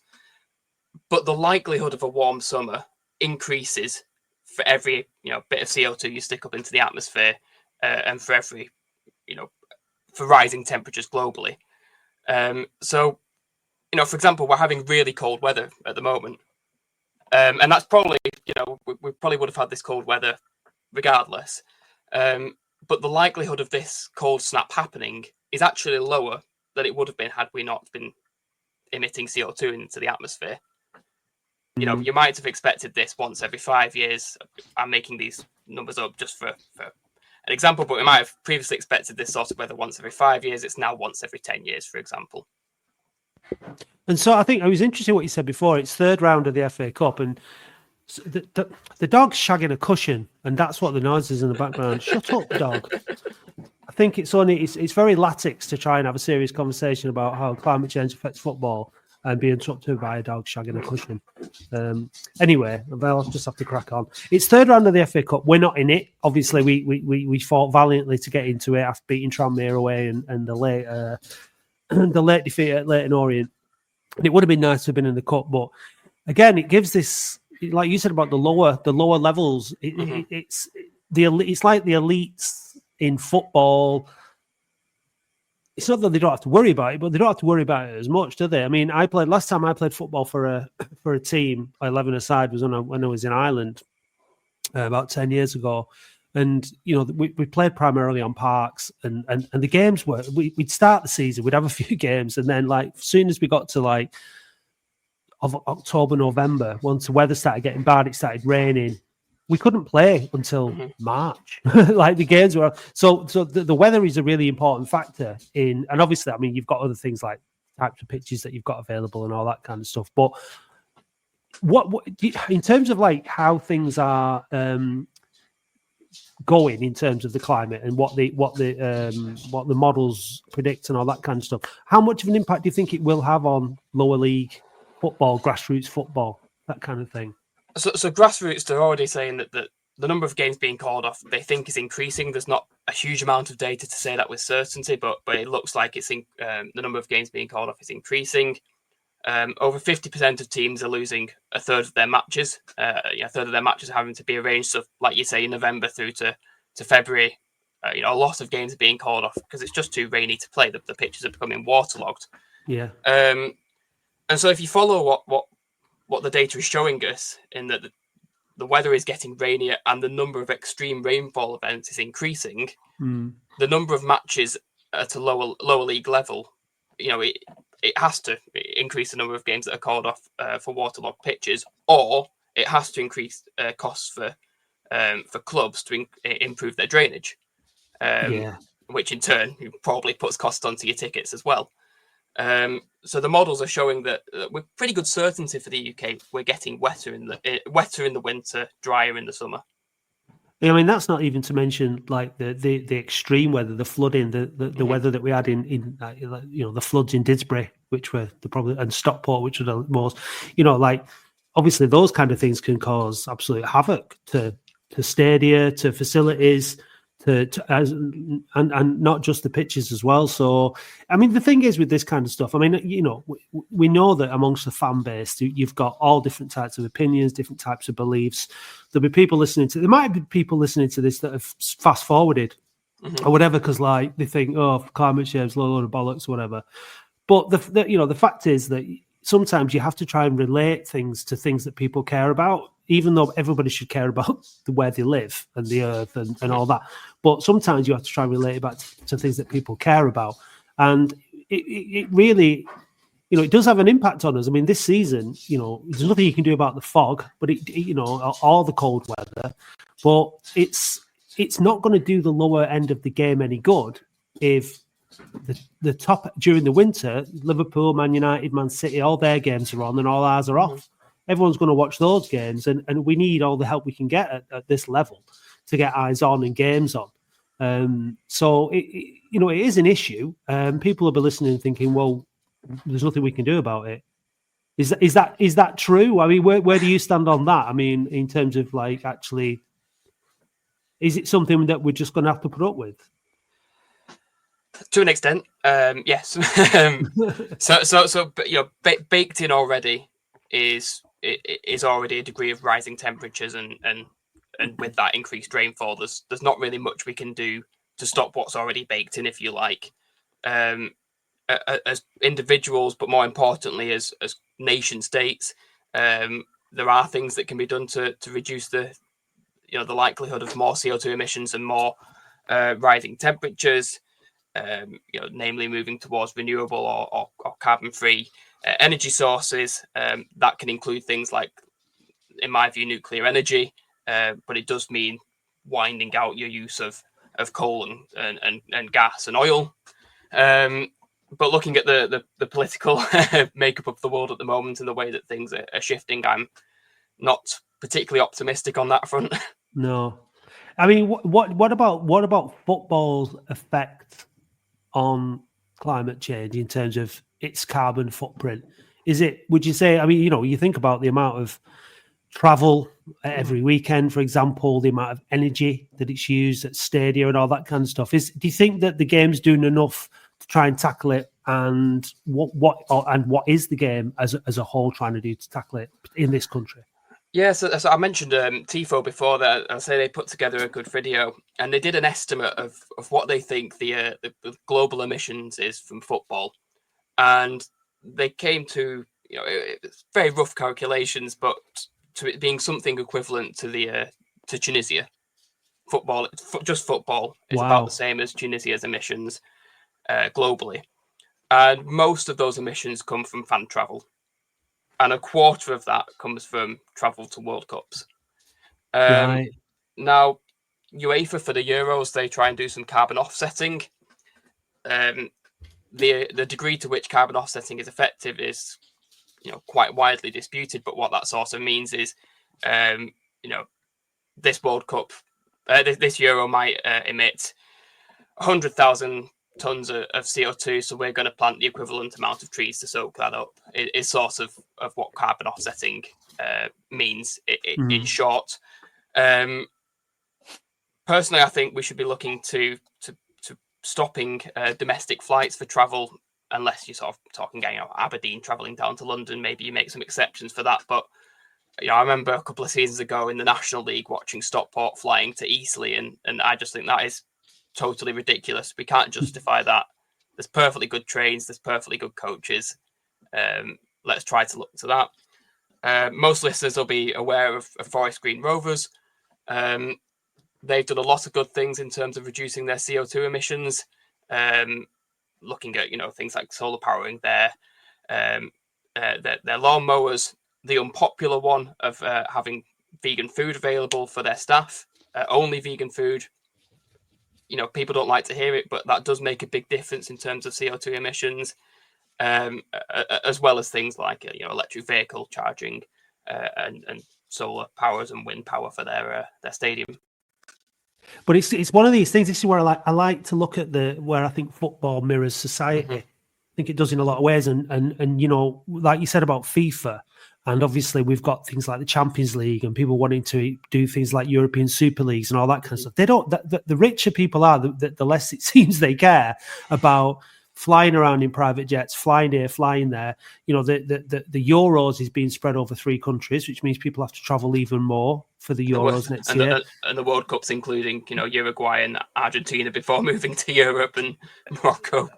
but the likelihood of a warm summer increases for every, bit of CO2 you stick up into the atmosphere, and for every, for rising temperatures globally. So, for example, we're having really cold weather at the moment. And that's probably, we probably would have had this cold weather regardless. But the likelihood of this cold snap happening is actually lower than it would have been had we not been emitting CO2 into the atmosphere. You might have expected this once every 5 years. I'm making these numbers up just for an example, but we might have previously expected this sort of weather once every 5 years. It's now once every 10 years, for example. And so I think it was interesting what you said before. It's third round of the FA Cup, and the dog's shagging a cushion, and that's what the noise is in the background. Shut up, dog. I think it's very Latics to try and have a serious conversation about how climate change affects football and be interrupted by a dog shagging a cushion. Anyway, I'll just have to crack on. It's third round of the FA Cup. We're not in it. Obviously, we fought valiantly to get into it after beating Tranmere away and the late defeat at Leyton Orient. And it would have been nice to have been in the cup, but again, it gives this, like you said about the lower levels. It's like the elites in football. It's not that they don't have to worry about it, but they don't have to worry about it as much, do they? I mean, last time I played football for a team, 11-a-side, was when I was in Ireland about 10 years ago. And, we played primarily on parks, and the games were, we'd start the season, we'd have a few games, and then as soon as we got to of October, November, once the weather started getting bad, it started raining, we couldn't play until March. The games were, so the weather is a really important factor in, and obviously, I mean, you've got other things like types of pitches that you've got available and all that kind of stuff. But what in terms of how things are going in terms of the climate and what the models predict and all that kind of stuff, how much of an impact do you think it will have on lower league football, grassroots football, that kind of thing? So grassroots, they're already saying that the number of games being called off, they think is increasing. There's not a huge amount of data to say that with certainty, but it looks like the number of games being called off is increasing. Over 50% of teams are losing a third of their matches. A third of their matches are having to be arranged. So, like you say, in November through to February, a lot of games are being called off because it's just too rainy to play. The pitches are becoming waterlogged. Yeah. And so, if you follow what the data is showing us, in that the weather is getting rainier and the number of extreme rainfall events is increasing, the number of matches at a lower league level, it has to increase the number of games that are called off for waterlogged pitches, or it has to increase costs for clubs to improve their drainage, which in turn probably puts costs onto your tickets as well. So the models are showing that with pretty good certainty for the UK, we're getting wetter in the winter, drier in the summer. I mean, that's not even to mention the extreme weather, the flooding, the weather that we had in the floods in Didsbury, which were the problem, and Stockport, which were the most, obviously those kind of things can cause absolute havoc to stadia, to facilities, and not just the pitches as well. So, I mean, the thing is with this kind of stuff, I mean, we know that amongst the fan base, you've got all different types of opinions, different types of beliefs. There might be people listening to this that have fast forwarded or whatever, because they think, climate change, load of bollocks, whatever. But the fact is that sometimes you have to try and relate things to things that people care about, even though everybody should care about where they live and the earth and all that. But sometimes you have to try and relate it back to things that people care about. And it really, it does have an impact on us. I mean, this season, there's nothing you can do about the fog, but or the cold weather, but it's not going to do the lower end of the game any good if the top during the winter. Liverpool, Man United, Man City, all their games are on, and all ours are off. Everyone's going to watch those games, and we need all the help we can get at this level to get eyes on and games on. So it is an issue. People will be listening and thinking, well, there's nothing we can do about it. Is that true? I mean, where do you stand on that? I mean, in terms of like actually, is it something that we're just going to have to put up with? To an extent, yes. So baked in already is already a degree of rising temperatures, and with that increased rainfall, there's not really much we can do to stop what's already baked in, if you like. As individuals, but more importantly, as nation states, there are things that can be done to reduce the likelihood of more CO2 emissions and more rising temperatures. Namely moving towards renewable or carbon-free energy sources. That can include things like, in my view, nuclear energy, but it does mean winding out your use of coal and gas and oil. But looking at the political makeup of the world at the moment and the way that things are shifting, I'm not particularly optimistic on that front. No, I mean, what about football's effect on climate change in terms of its carbon footprint? Would you say, I mean, you think about the amount of travel every weekend, for example, the amount of energy that it's used at stadia and all that kind of stuff. Do you think that the game's doing enough to try and tackle it? And what is the game as a whole trying to do to tackle it in this country? Yeah, so I mentioned TIFO before. That I say they put together a good video, and they did an estimate of what they think the global emissions is from football, and they came to it's very rough calculations, but to it being something equivalent to to Tunisia. Just football is about the same as Tunisia's emissions globally, and most of those emissions come from fan travel. And a quarter of that comes from travel to World Cups. Right. Now, UEFA for the Euros, they try and do some carbon offsetting. The degree to which carbon offsetting is effective is, quite widely disputed. But what that sort of means is, this World Cup, this Euro might emit 100,000 tons of CO2, so we're going to plant the equivalent amount of trees to soak that up. It is sort of what carbon offsetting means in short. Personally, I think we should be looking to stopping domestic flights for travel, unless you're sort of talking Aberdeen travelling down to London. Maybe you make some exceptions for that, but I remember a couple of seasons ago in the National League watching Stockport flying to Eastleigh, and I just think that is totally ridiculous. We can't justify that. There's perfectly good trains, there's perfectly good coaches. Let's try to look to that. Most listeners will be aware of Forest Green Rovers. They've done a lot of good things in terms of reducing their CO2 emissions. Looking at things like solar powering their lawnmowers. The unpopular one of having vegan food available for their staff, only vegan food. People don't like to hear it, but that does make a big difference in terms of CO2 emissions, as well as things like electric vehicle charging and solar powers and wind power for their stadium. But it's one of these things. This is where I like to look at where I think football mirrors society. I think it does in a lot of ways, and like you said about FIFA. And obviously, we've got things like the Champions League and people wanting to do things like European Super Leagues and all that kind of stuff. They don't. The richer people are, the less it seems they care about flying around in private jets, flying here, flying there. The Euros is being spread over 3 countries, which means people have to travel even more for the Euros next year. And the World Cups, including Uruguay and Argentina, before moving to Europe and Morocco.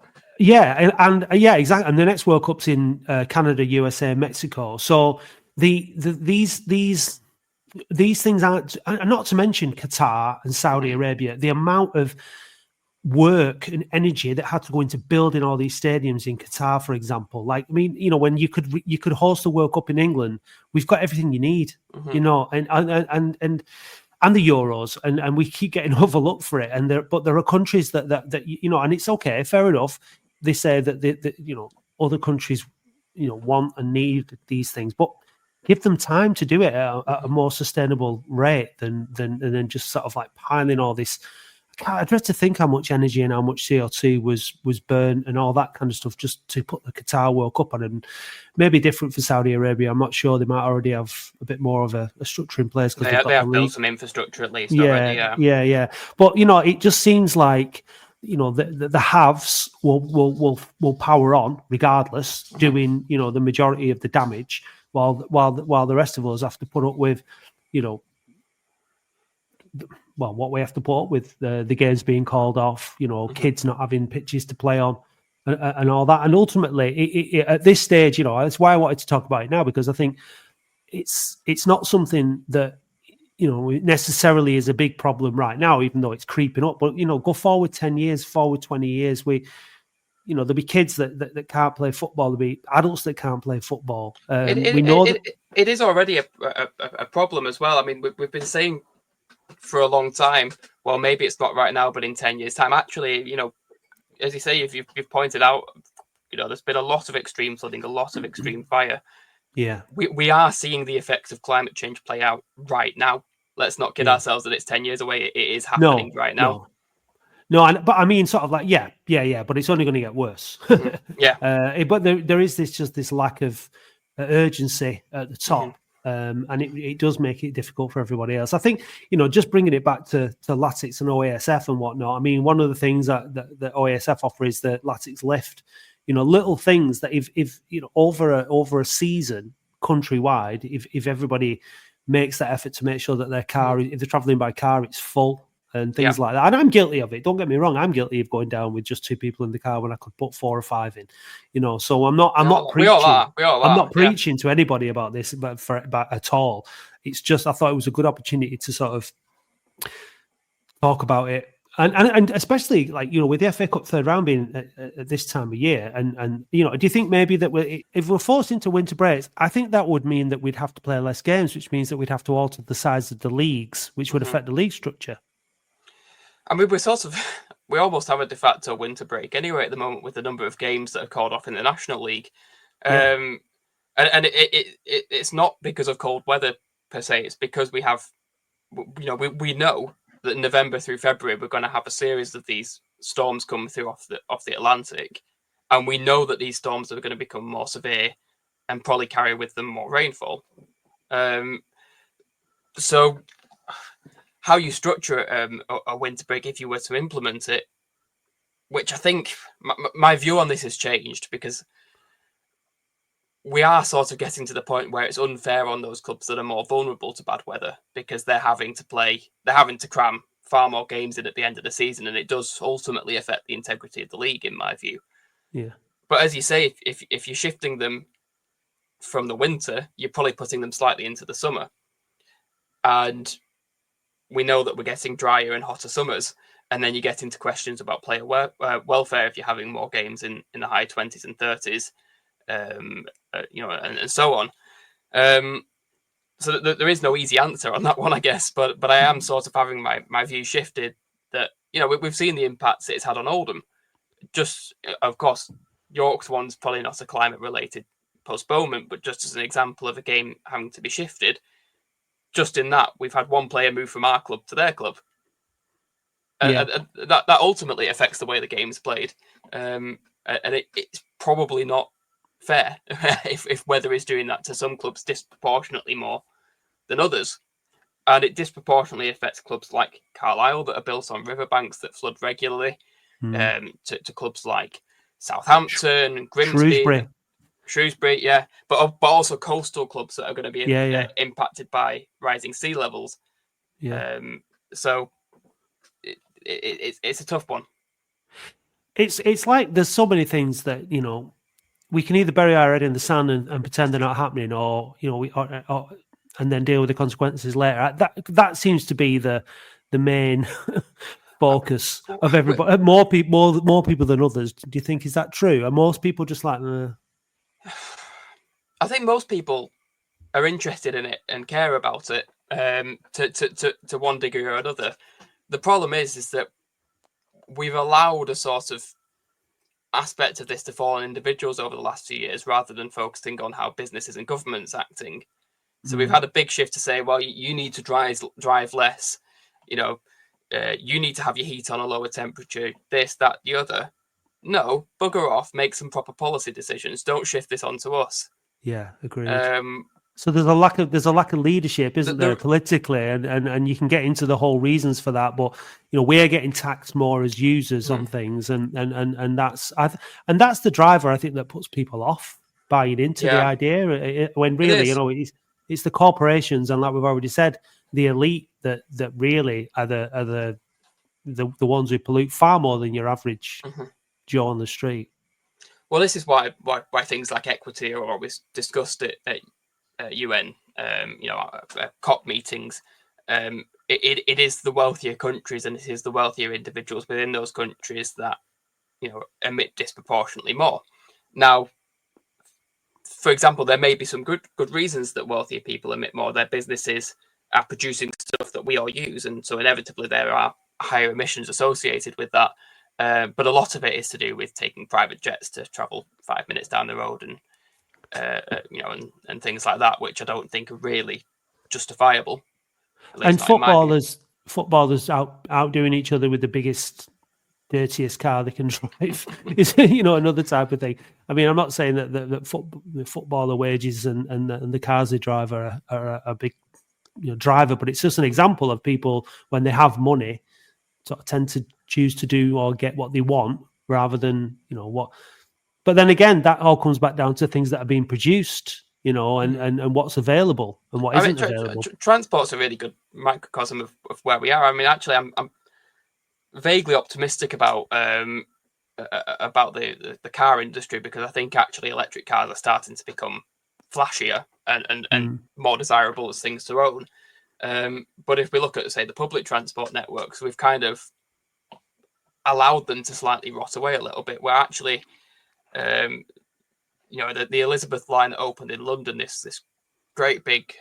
Yeah, and exactly. And the next World Cup's in Canada, USA, Mexico. So these things aren't, and not to mention Qatar and Saudi Arabia. The amount of work and energy that had to go into building all these stadiums in Qatar, for example. Like, I mean, when you could host the World Cup in England, we've got everything you need. And and the Euros, and we keep getting overlooked for it. But there are countries that and it's okay, fair enough. They say that other countries, want and need these things, but give them time to do it at a more sustainable rate than just sort of like piling all this. I dread to think how much energy and how much CO2 was burnt and all that kind of stuff just to put the Qatar World Cup on. And maybe different for Saudi Arabia. I'm not sure. They might already have a bit more of a structure in place because they have built some infrastructure at least. Yeah. But it just seems like the haves will power on regardless, doing the majority of the damage, while the rest of us have to put up with what we have to put up with, the games being called off, kids not having pitches to play on, and all that. And ultimately, at this stage, that's why I wanted to talk about it now, because I think it's not something that necessarily is a big problem right now, even though it's creeping up. But go forward 10 years, forward 20 years, there'll be kids that can't play football. There'll be adults that can't play football. We know that it is already a problem as well. I mean, we've been saying for a long time, well, maybe it's not right now, but in 10 years' time, actually, as you say, if you've pointed out, there's been a lot of extreme flooding, a lot of extreme fire. Yeah, we are seeing the effects of climate change play out right now. Let's not kid ourselves that it's 10 years away. It is happening right now. No, but I mean, sort of like, yeah, but it's only going to get worse. But there is this lack of urgency at the top. And it does make it difficult for everybody else. I think, just bringing it back to Latics and OASF and whatnot. I mean, one of the things that OASF offer is the Latics lift. Little things that if over a season countrywide, if everybody makes that effort to make sure that their car, if they're traveling by car, it's full and things like that. And I'm guilty of it. Don't get me wrong. I'm guilty of going down with just 2 people in the car when I could put 4 or 5 in. So I'm not preaching. We all are. I'm not preaching to anybody about this, but at all. It's just I thought it was a good opportunity to sort of talk about it, and especially like with the FA Cup third round being at this time of year, and do you think maybe that if we're forced into winter breaks, I think that would mean that we'd have to play less games, which means that we'd have to alter the size of the leagues, which would affect the league structure. I mean, we almost have a de facto winter break anyway at the moment with the number of games that are called off in the National League. And it's not because of cold weather per se. It's because we have, we know that November through February we're going to have a series of these storms come through off the Atlantic, and we know that these storms are going to become more severe and probably carry with them more rainfall. So how you structure a winter break if you were to implement it, which I think my view on this has changed, because we are sort of getting to the point where it's unfair on those clubs that are more vulnerable to bad weather, because they're having to cram far more games in at the end of the season, and it does ultimately affect the integrity of the league, in my view. Yeah. But as you say, if you're shifting them from the winter, you're probably putting them slightly into the summer. And we know that we're getting drier and hotter summers, and then you get into questions about player welfare if you're having more games in the high 20s and 30s, and so on. So there is no easy answer on that one, I guess. But I am sort of having my view shifted that, we've seen the impacts it's had on Oldham. Just, of course, York's one's probably not a climate-related postponement, but just as an example of a game having to be shifted, just in that, we've had one player move from our club to their club. And that ultimately affects the way the game's played. And it's probably not fair if weather is doing that to some clubs disproportionately more than others. And it disproportionately affects clubs like Carlisle that are built on riverbanks that flood regularly, to clubs like Southampton, Grimsby, Shrewsbury, but also coastal clubs that are going to be impacted by rising sea levels. So it's a tough one. It's like there's so many things that we can either bury our head in the sand and pretend they're not happening, or and then deal with the consequences later. That seems to be the main focus of everybody. More people than others. Do you think, is that true? Are most people just like? I think most people are interested in it and care about it. to one degree or another. The problem is that we've allowed a sort of aspect of this to fall on individuals over the last few years rather than focusing on how businesses and governments acting. So we've had a big shift to say, well, you need to drive less, you need to have your heat on a lower temperature, this, that, the other. No, bugger off, make some proper policy decisions. Don't shift this onto us. Yeah, agreed. So there's a lack of leadership, isn't there, politically, and you can get into the whole reasons for that. But we're getting taxed more as users on things, and that's the driver, I think, that puts people off buying into the idea. When really, it's the corporations, and like we've already said, the elite that really are the ones who pollute far more than your average Joe on the street. Well, this is why things like equity are always discussed at UN, COP meetings. It is the wealthier countries and it is the wealthier individuals within those countries that emit disproportionately more. Now, for example, there may be some good reasons that wealthier people emit more. Their businesses are producing stuff that we all use, and so inevitably there are higher emissions associated with that. But a lot of it is to do with taking private jets to travel 5 minutes down the road and things like that, which I don't think are really justifiable. And footballers outdoing each other with the biggest, dirtiest car they can drive is another type of thing. I mean, I'm not saying that the footballer wages and the cars they drive are a big driver, but it's just an example of people when they have money sort of tend to choose to do or get what they want rather than what. But then again, that all comes back down to things that are being produced, and what's available and what isn't available. Transport's a really good microcosm of where we are. I mean, actually, I'm vaguely optimistic about the car industry, because I think actually electric cars are starting to become flashier and more desirable as things to own. But if we look at, say, the public transport networks, we've kind of allowed them to slightly rot away a little bit, where actually the Elizabeth line that opened in London, this great big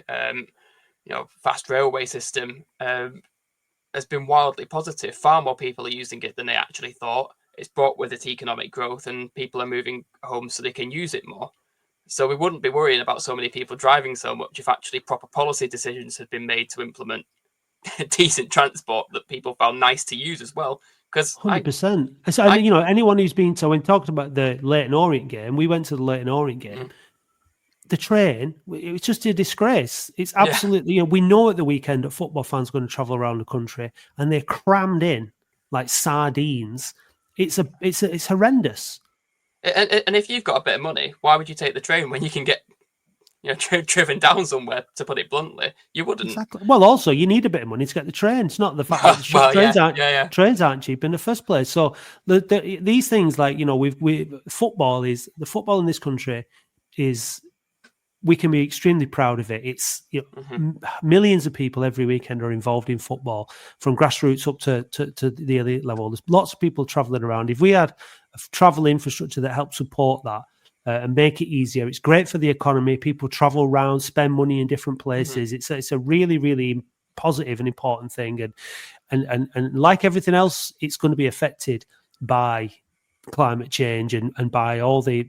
fast railway system, has been wildly positive. Far more people are using it than they actually thought. It's brought with it economic growth, and people are moving home so they can use it more. So we wouldn't be worrying about so many people driving so much if actually proper policy decisions had been made to implement decent transport that people found nice to use as well. Because 100%. So, anyone who's been to, when talked about the Leyton Orient game, we went to the Leyton Orient game. The train, it was just a disgrace. It's absolutely, we know at the weekend that football fans are going to travel around the country, and they're crammed in like sardines. It's horrendous. And if you've got a bit of money, why would you take the train when you can get driven down somewhere, to put it bluntly? You wouldn't. Exactly. Well, also, you need a bit of money to get the train. It's not the fact that trains aren't cheap in the first place. So these things, like, football in this country is, we can be extremely proud of it. It's millions of people every weekend are involved in football, from grassroots up to the elite level. There's lots of people traveling around. If we had a travel infrastructure that helps support that and make it easier, it's great for the economy. People travel around, spend money in different places. It's a really, really positive and important thing. And like everything else, it's going to be affected by climate change and by all there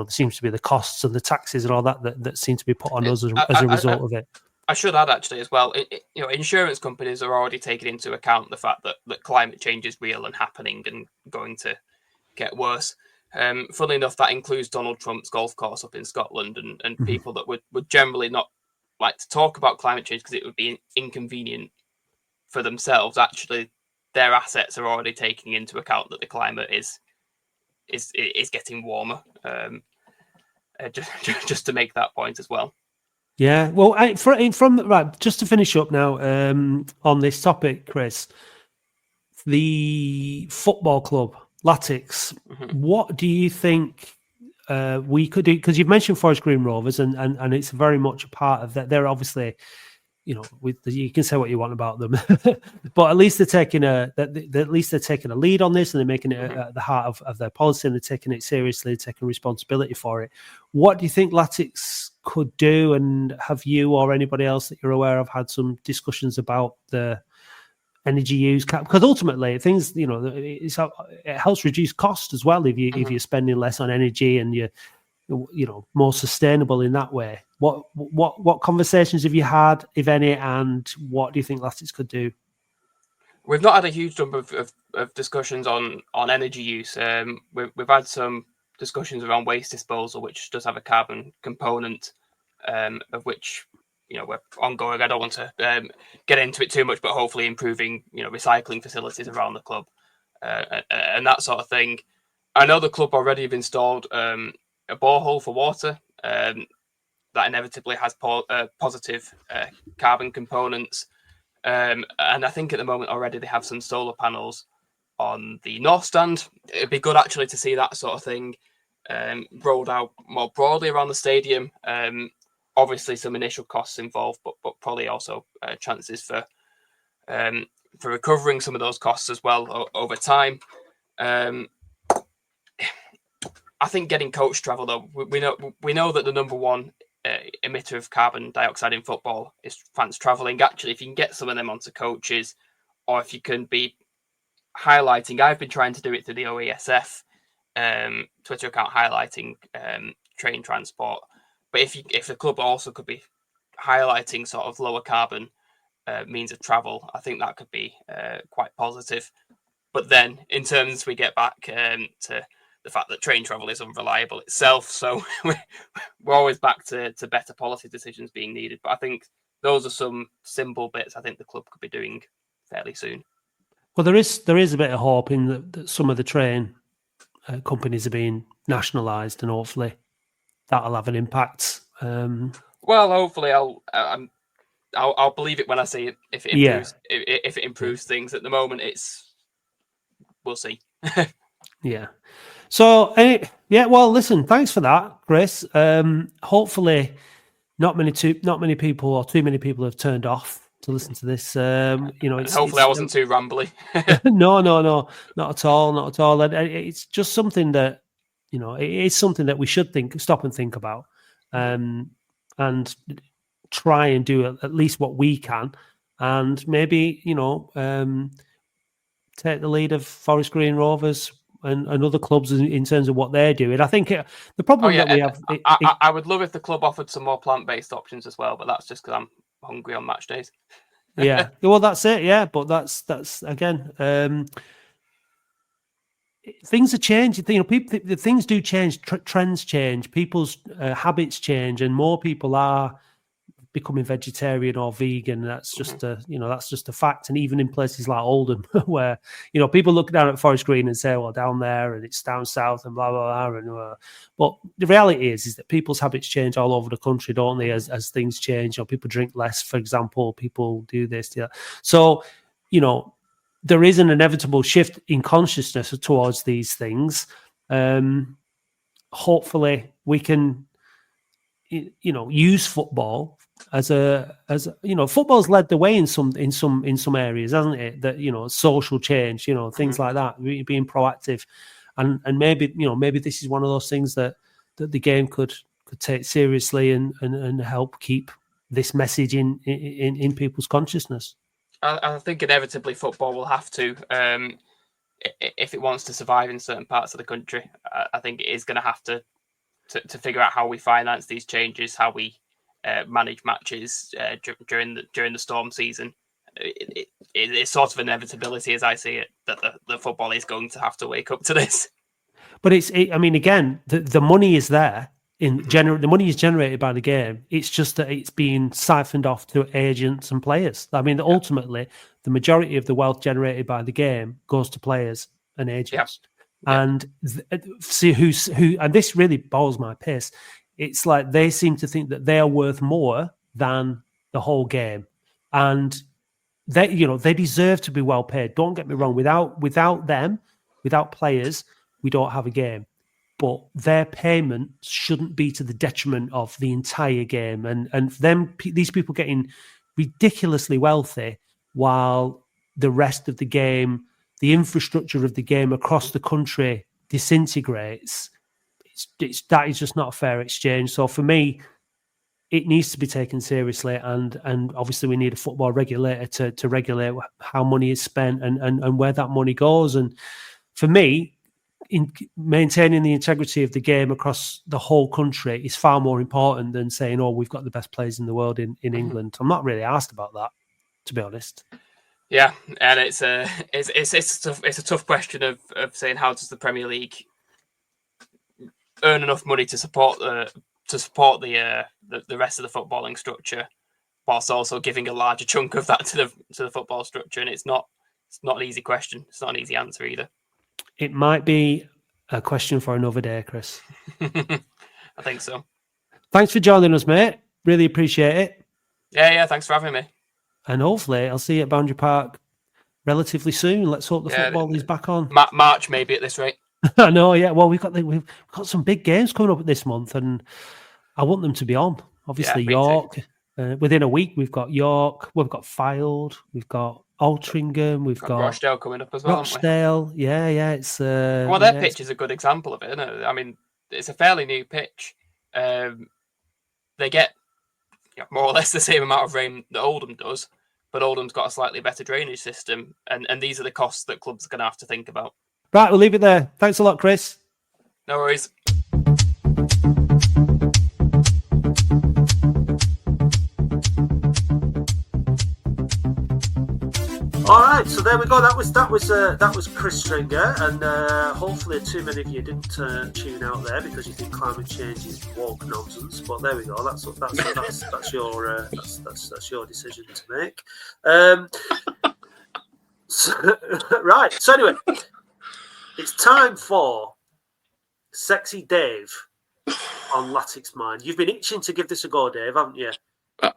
seems to be the costs and the taxes and all that seem to be put on us as a result of it. I should add, actually, as well, insurance companies are already taking into account the fact that climate change is real and happening and going to get worse. Funnily enough, that includes Donald Trump's golf course up in Scotland, and people that would generally not like to talk about climate change because it would be inconvenient for themselves. Actually, their assets are already taking into account that the climate is getting warmer. Just to make that point as well. Yeah, well, just to finish up now on this topic, Chris, the football club, Latics, what do you think we could do? Because you've mentioned Forest Green Rovers, and it's very much a part of that. They're obviously you can say what you want about them, but at least they're taking a lead on this, and they're making it at the heart of their policy, and they're taking it seriously, taking responsibility for it. What do you think Latics could do, and have you or anybody else that you're aware of had some discussions about the energy use cap? Because ultimately things, it helps reduce cost as well if you're spending less on energy and you're more sustainable in that way. What conversations have you had, if any, and what do you think Latics could do? We've not had a huge number of discussions on energy use. We've had some discussions around waste disposal, which does have a carbon component, of which we're ongoing. I don't want to get into it too much, but hopefully improving recycling facilities around the club and that sort of thing. I know the club already have installed a borehole for water that inevitably has positive carbon components, and I think at the moment already they have some solar panels on the north stand. It'd be good actually to see that sort of thing rolled out more broadly around the stadium. Obviously some initial costs involved, but probably also chances for recovering some of those costs as well over time. I think getting coach travel, though, we know that the number one emitter of carbon dioxide in football is fans travelling. Actually, if you can get some of them onto coaches, or if you can be highlighting, I've been trying to do it through the OESF Twitter account, highlighting train transport. But if the club also could be highlighting sort of lower carbon means of travel, I think that could be quite positive. But then, in terms we get back to the fact that train travel is unreliable itself, so we're always back to better policy decisions being needed. But I think those are some simple bits I think the club could be doing fairly soon. Well, there is a bit of hope in that some of the train companies are being nationalised, and hopefully that'll have an impact. Well, hopefully I'll believe it when I see it. If it improves, if it improves things. At the moment, we'll see. Yeah. So, well, listen, thanks for that, Chris. Hopefully not many people or too many people have turned off to listen to this. Hopefully I wasn't too rambly. No, not at all. And it's just something that, it is something that we should stop and think about, and try and do at least what we can, and maybe, take the lead of Forest Green Rovers and other clubs in terms of what they're doing. I think the problem that we have... I would love if the club offered some more plant-based options as well, but that's just because I'm hungry on match days. Yeah, well, that's it, yeah, but that's again... things are changing. Things do change. Trends change. People's habits change, and more people are becoming vegetarian or vegan. That's just a fact. And even in places like Oldham, where people look down at Forest Green and say, "Well, down there, and it's down south, and blah blah blah." And but the reality is that people's habits change all over the country, don't they? As things change, people drink less, for example. People do this, yeah. So, there is an inevitable shift in consciousness towards these things. Hopefully, we can, use football as football's led the way in some areas, hasn't it? That social change, things like that, being proactive, and maybe this is one of those things that the game could take seriously and help keep this message in people's consciousness. I think inevitably football will have to, if it wants to survive in certain parts of the country. I think it is going to have to figure out how we finance these changes, how we manage matches during the storm season. It's sort of inevitability, as I see it, that the football is going to have to wake up to this. But again, the money is there. The money is generated by the game. It's just that it's being siphoned off to agents and players. Ultimately, the majority of the wealth generated by the game goes to players and agents. Yeah. And see who, and this really boils my piss. It's like they seem to think that they are worth more than the whole game, and they deserve to be well paid. Don't get me wrong. Without them, without players, we don't have a game. But their payment shouldn't be to the detriment of the entire game, and these people getting ridiculously wealthy, while the rest of the game, the infrastructure of the game across the country disintegrates. That is just not a fair exchange. So for me, it needs to be taken seriously, and obviously we need a football regulator to regulate how money is spent and where that money goes. And for me, in maintaining the integrity of the game across the whole country is far more important than saying, "Oh, we've got the best players in the world in England." I'm not really asked about that, to be honest. Yeah, and it's a tough question of saying, how does the Premier League earn enough money to support the rest of the footballing structure, whilst also giving a larger chunk of that to the football structure? And it's not an easy question. It's not an easy answer either. It might be a question for another day, Chris. I think so. Thanks for joining us, mate. Really appreciate it. Yeah. Thanks for having me. And hopefully I'll see you at Boundary Park relatively soon. Let's hope the football is back on. March, maybe, at this rate. I know, yeah. Well, we've got some big games coming up this month, and I want them to be on. Obviously, York. Within a week, we've got York. We've got Fylde. We've got Altrincham. We've got Rochdale coming up as well. Rochdale, yeah. It's well, their pitch is a good example of it, isn't it? I mean, it's a fairly new pitch. They get more or less the same amount of rain that Oldham does, but Oldham's got a slightly better drainage system, and these are the costs that clubs are going to have to think about. Right, we'll leave it there. Thanks a lot, Chris. No worries. All right, so there we go. That was Chris Stringer, and hopefully too many of you didn't tune out there because you think climate change is woke nonsense. But there we go. That's your decision to make. Right. So anyway, it's time for Sexy Dave on Laticsmind. You've been itching to give this a go, Dave, haven't you?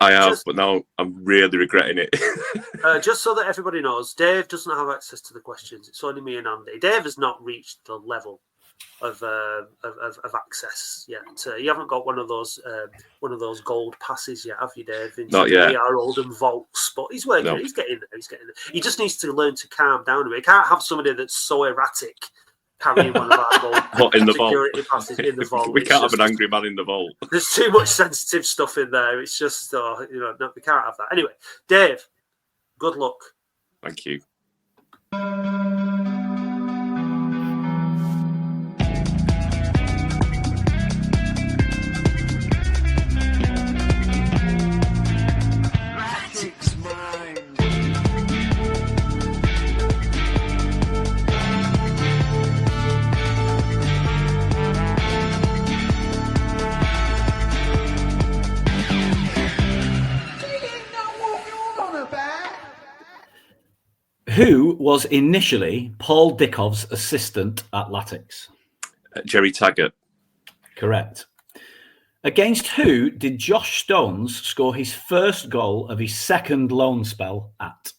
I have, but now I'm really regretting it. Just so that everybody knows, Dave doesn't have access to the questions. It's only me and Andy. Dave has not reached the level of access yet. You haven't got one of those gold passes yet, have you, Dave? Not yet. We are Oldham vaults, but he's working. No. He's getting there. He just needs to learn to calm down a bit. He can't have somebody that's so erratic carrying one of our gold security passes in the vault. We can't have an angry man in the vault. There's too much sensitive stuff in there. It's just, no, we can't have that. Anyway, Dave, good luck. Thank you. Who was initially Paul Dickov's assistant at Latics? Jerry Taggart. Correct. Against who did Josh Stones score his first goal of his second loan spell at?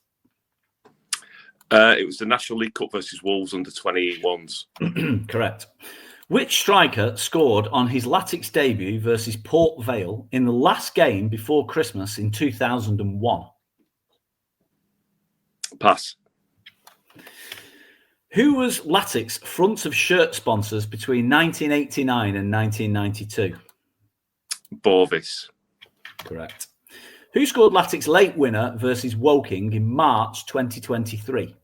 It was the National League Cup versus Wolves under 21s. Correct. Which striker scored on his Latics debut versus Port Vale in the last game before Christmas in 2001? Pass. Who was Latics front of shirt sponsors between 1989 and 1992? Bovis. Correct. Who scored Latics late winner versus Woking in March 2023?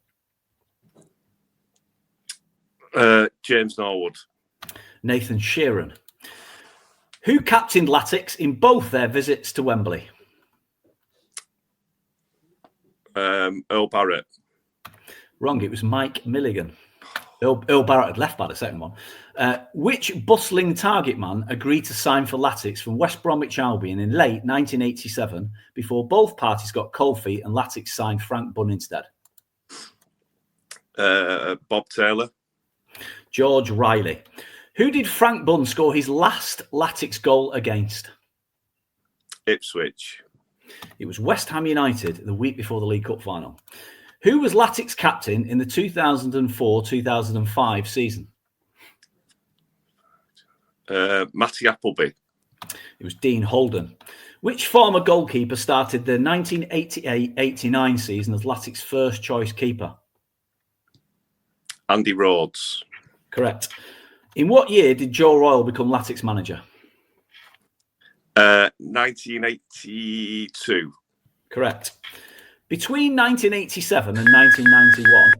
James Norwood. Nathan Sheeran. Who captained Latics in both their visits to Wembley? Earl Barrett. Wrong, it was Mike Milligan. Earl Barrett had left by the second one. Which bustling target man agreed to sign for Latics from West Bromwich Albion in late 1987 before both parties got cold feet and Latics signed Frank Bunn instead? Bob Taylor. George Riley. Who did Frank Bunn score his last Latics goal against? Ipswich. It was West Ham United the week before the League Cup final. Who was Latics captain in the 2004-2005 season? Matty Appleby. It was Dean Holden. Which former goalkeeper started the 1988-89 season as Latics' first choice keeper? Andy Rhodes. Correct. In what year did Joe Royle become Latics manager? 1982. Correct. Between 1987 and 1991,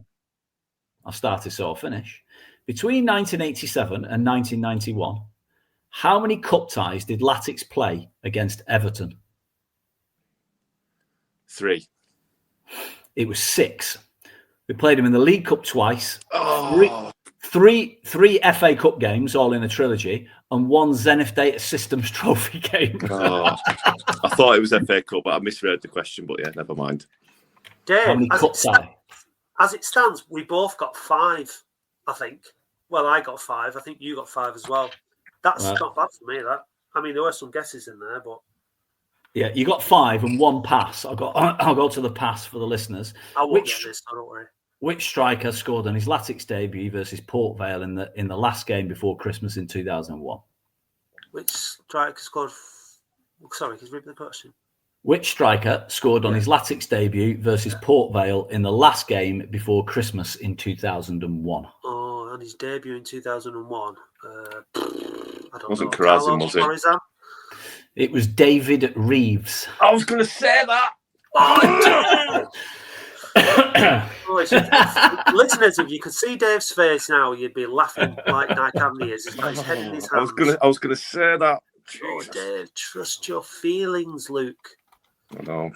I'll start it so I'll finish. Between 1987 and 1991, how many cup ties did Latics play against Everton? 3. It was 6. We played them in the League Cup twice, Oh. three FA Cup games, all in a trilogy, and 1 Zenith Data Systems Trophy game. Oh. I thought it was FA Cup, but I misread the question. But yeah, never mind. Dave, How many cup ties? as it stands, we both got 5, I think. Well, I got 5. I think you got 5 as well. That's not bad for me, that. I mean, there were some guesses in there, but... Yeah, you got 5 and 1 pass. I'll go to the pass for the listeners. I won't get this, don't worry. Which striker scored on his Latics debut versus Port Vale in the last game before Christmas in 2001? Which striker scored... Sorry, can you repeat the question? Which striker scored on his Latics debut versus Port Vale in the last game before Christmas in 2001? Oh, on his debut in 2001. I don't Wasn't know. Karazin, was it? It was David Reeves. I was going to say that. Listeners, if you could see Dave's face now, you'd be laughing like Nike is. He's got his head in his hands. I was going to say that. Oh, Dave, trust your feelings, Luke. I know.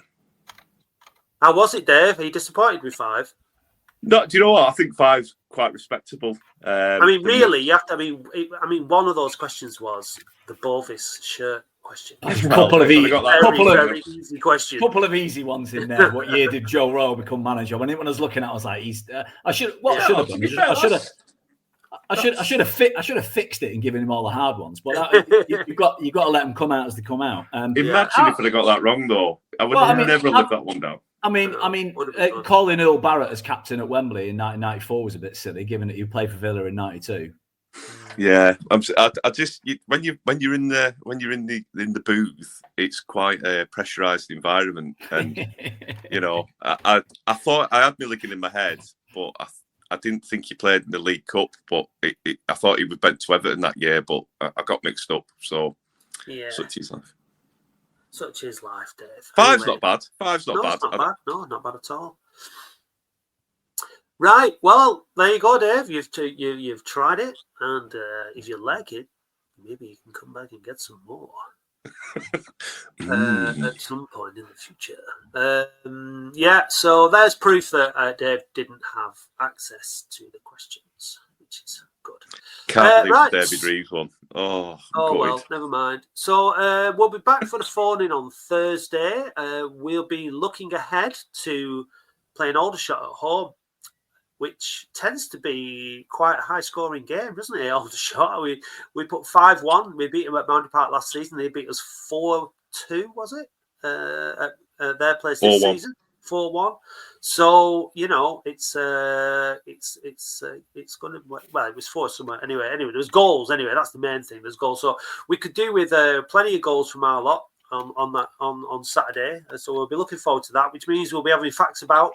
How was it, Dave? Are you disappointed with 5? No, do you know what? I think 5's quite respectable. I mean, really, you have to. I mean, one of those questions was the Bovis shirt question. A couple of easy questions. Couple of easy ones in there. What year did Joe Royle become manager? When I was looking at, it, I was like, I should have fixed it and given him all the hard ones. But you've got to let them come out as they come out. Imagine if I'd have got that wrong, though. I would never live that one down. I mean, calling Earl Barrett as captain at Wembley in 1994 was a bit silly, given that you played for Villa in '92. Yeah, I just when you're in the booth, it's quite a pressurised environment, and I thought I had Milligan in my head, but I didn't think he played in the League Cup, but I thought he was bent to Everton that year, but I got mixed up. So such is life. Such is life, Dave. 5's not bad. 5's not bad. It's not bad. No, not bad at all. Right. Well, there you go, Dave. You've tried it, and if you like it, maybe you can come back and get some more at some point in the future. So there's proof that Dave didn't have access to the questions, which is good. Can't believe the David Reeves one. Oh well, never mind. So we'll be back for the phone-in on Thursday. We'll be looking ahead to playing Aldershot at home, which tends to be quite a high-scoring game, doesn't it, Aldershot? We put 5-1. We beat them at Mountain Park last season. They beat us 4-2, was it? At their place this season, 4-1. So it's going to. Well, it was 4 somewhere. Anyway, there was goals. Anyway, that's the main thing. There's goals. So we could do with plenty of goals from our lot on Saturday. So we'll be looking forward to that, which means we'll be having facts about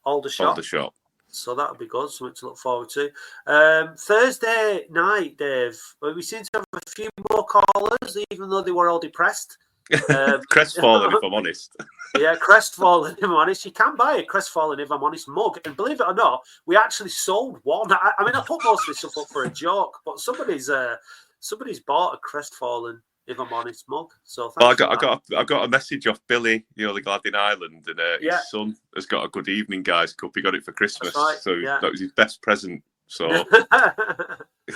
Aldershot. So that'll be good. Something to look forward to. Thursday night, Dave. We seem to have a few more callers, even though they were all depressed. Crestfallen, if I'm honest. Yeah, crestfallen, if I'm honest. You can buy a crestfallen, if I'm honest, mug. And believe it or not, we actually sold one. I put most of this stuff up for a joke, but somebody's bought a crestfallen, if I'm honest, mug. So I got a message off Billy, the lad in Ireland, and his son has got a good evening, guys cup. He got it for Christmas, so that was his best present. So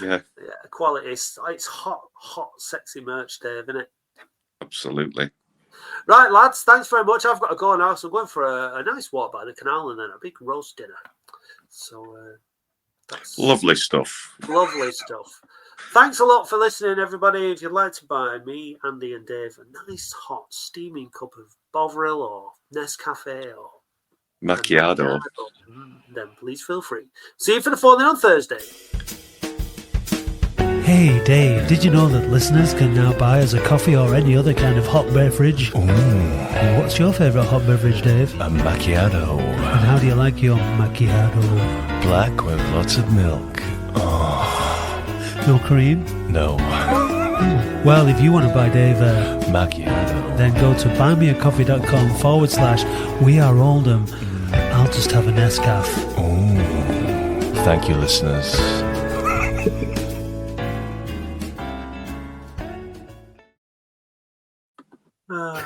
yeah, quality. It's hot, sexy merch, Dave, isn't it? Absolutely. Right, lads, thanks very much. I've got to go now, so I'm going for a nice walk by the canal and then a big roast dinner. So that's lovely stuff. Lovely stuff. Thanks a lot for listening, everybody. If you'd like to buy me, Andy and Dave a nice, hot, steaming cup of Bovril or Nescafe or Macchiato, then please feel free. See you for the phone on Thursday. Hey Dave, did you know that listeners can now buy us a coffee or any other kind of hot beverage? Ooh. What's your favourite hot beverage, Dave? A macchiato. And how do you like your macchiato? Black with lots of milk. Oh. No cream? No. Well, if you want to buy Dave a macchiato, then go to buymeacoffee.com/We Are Oldham. I'll just have a Nescafe. Ooh. Thank you, listeners.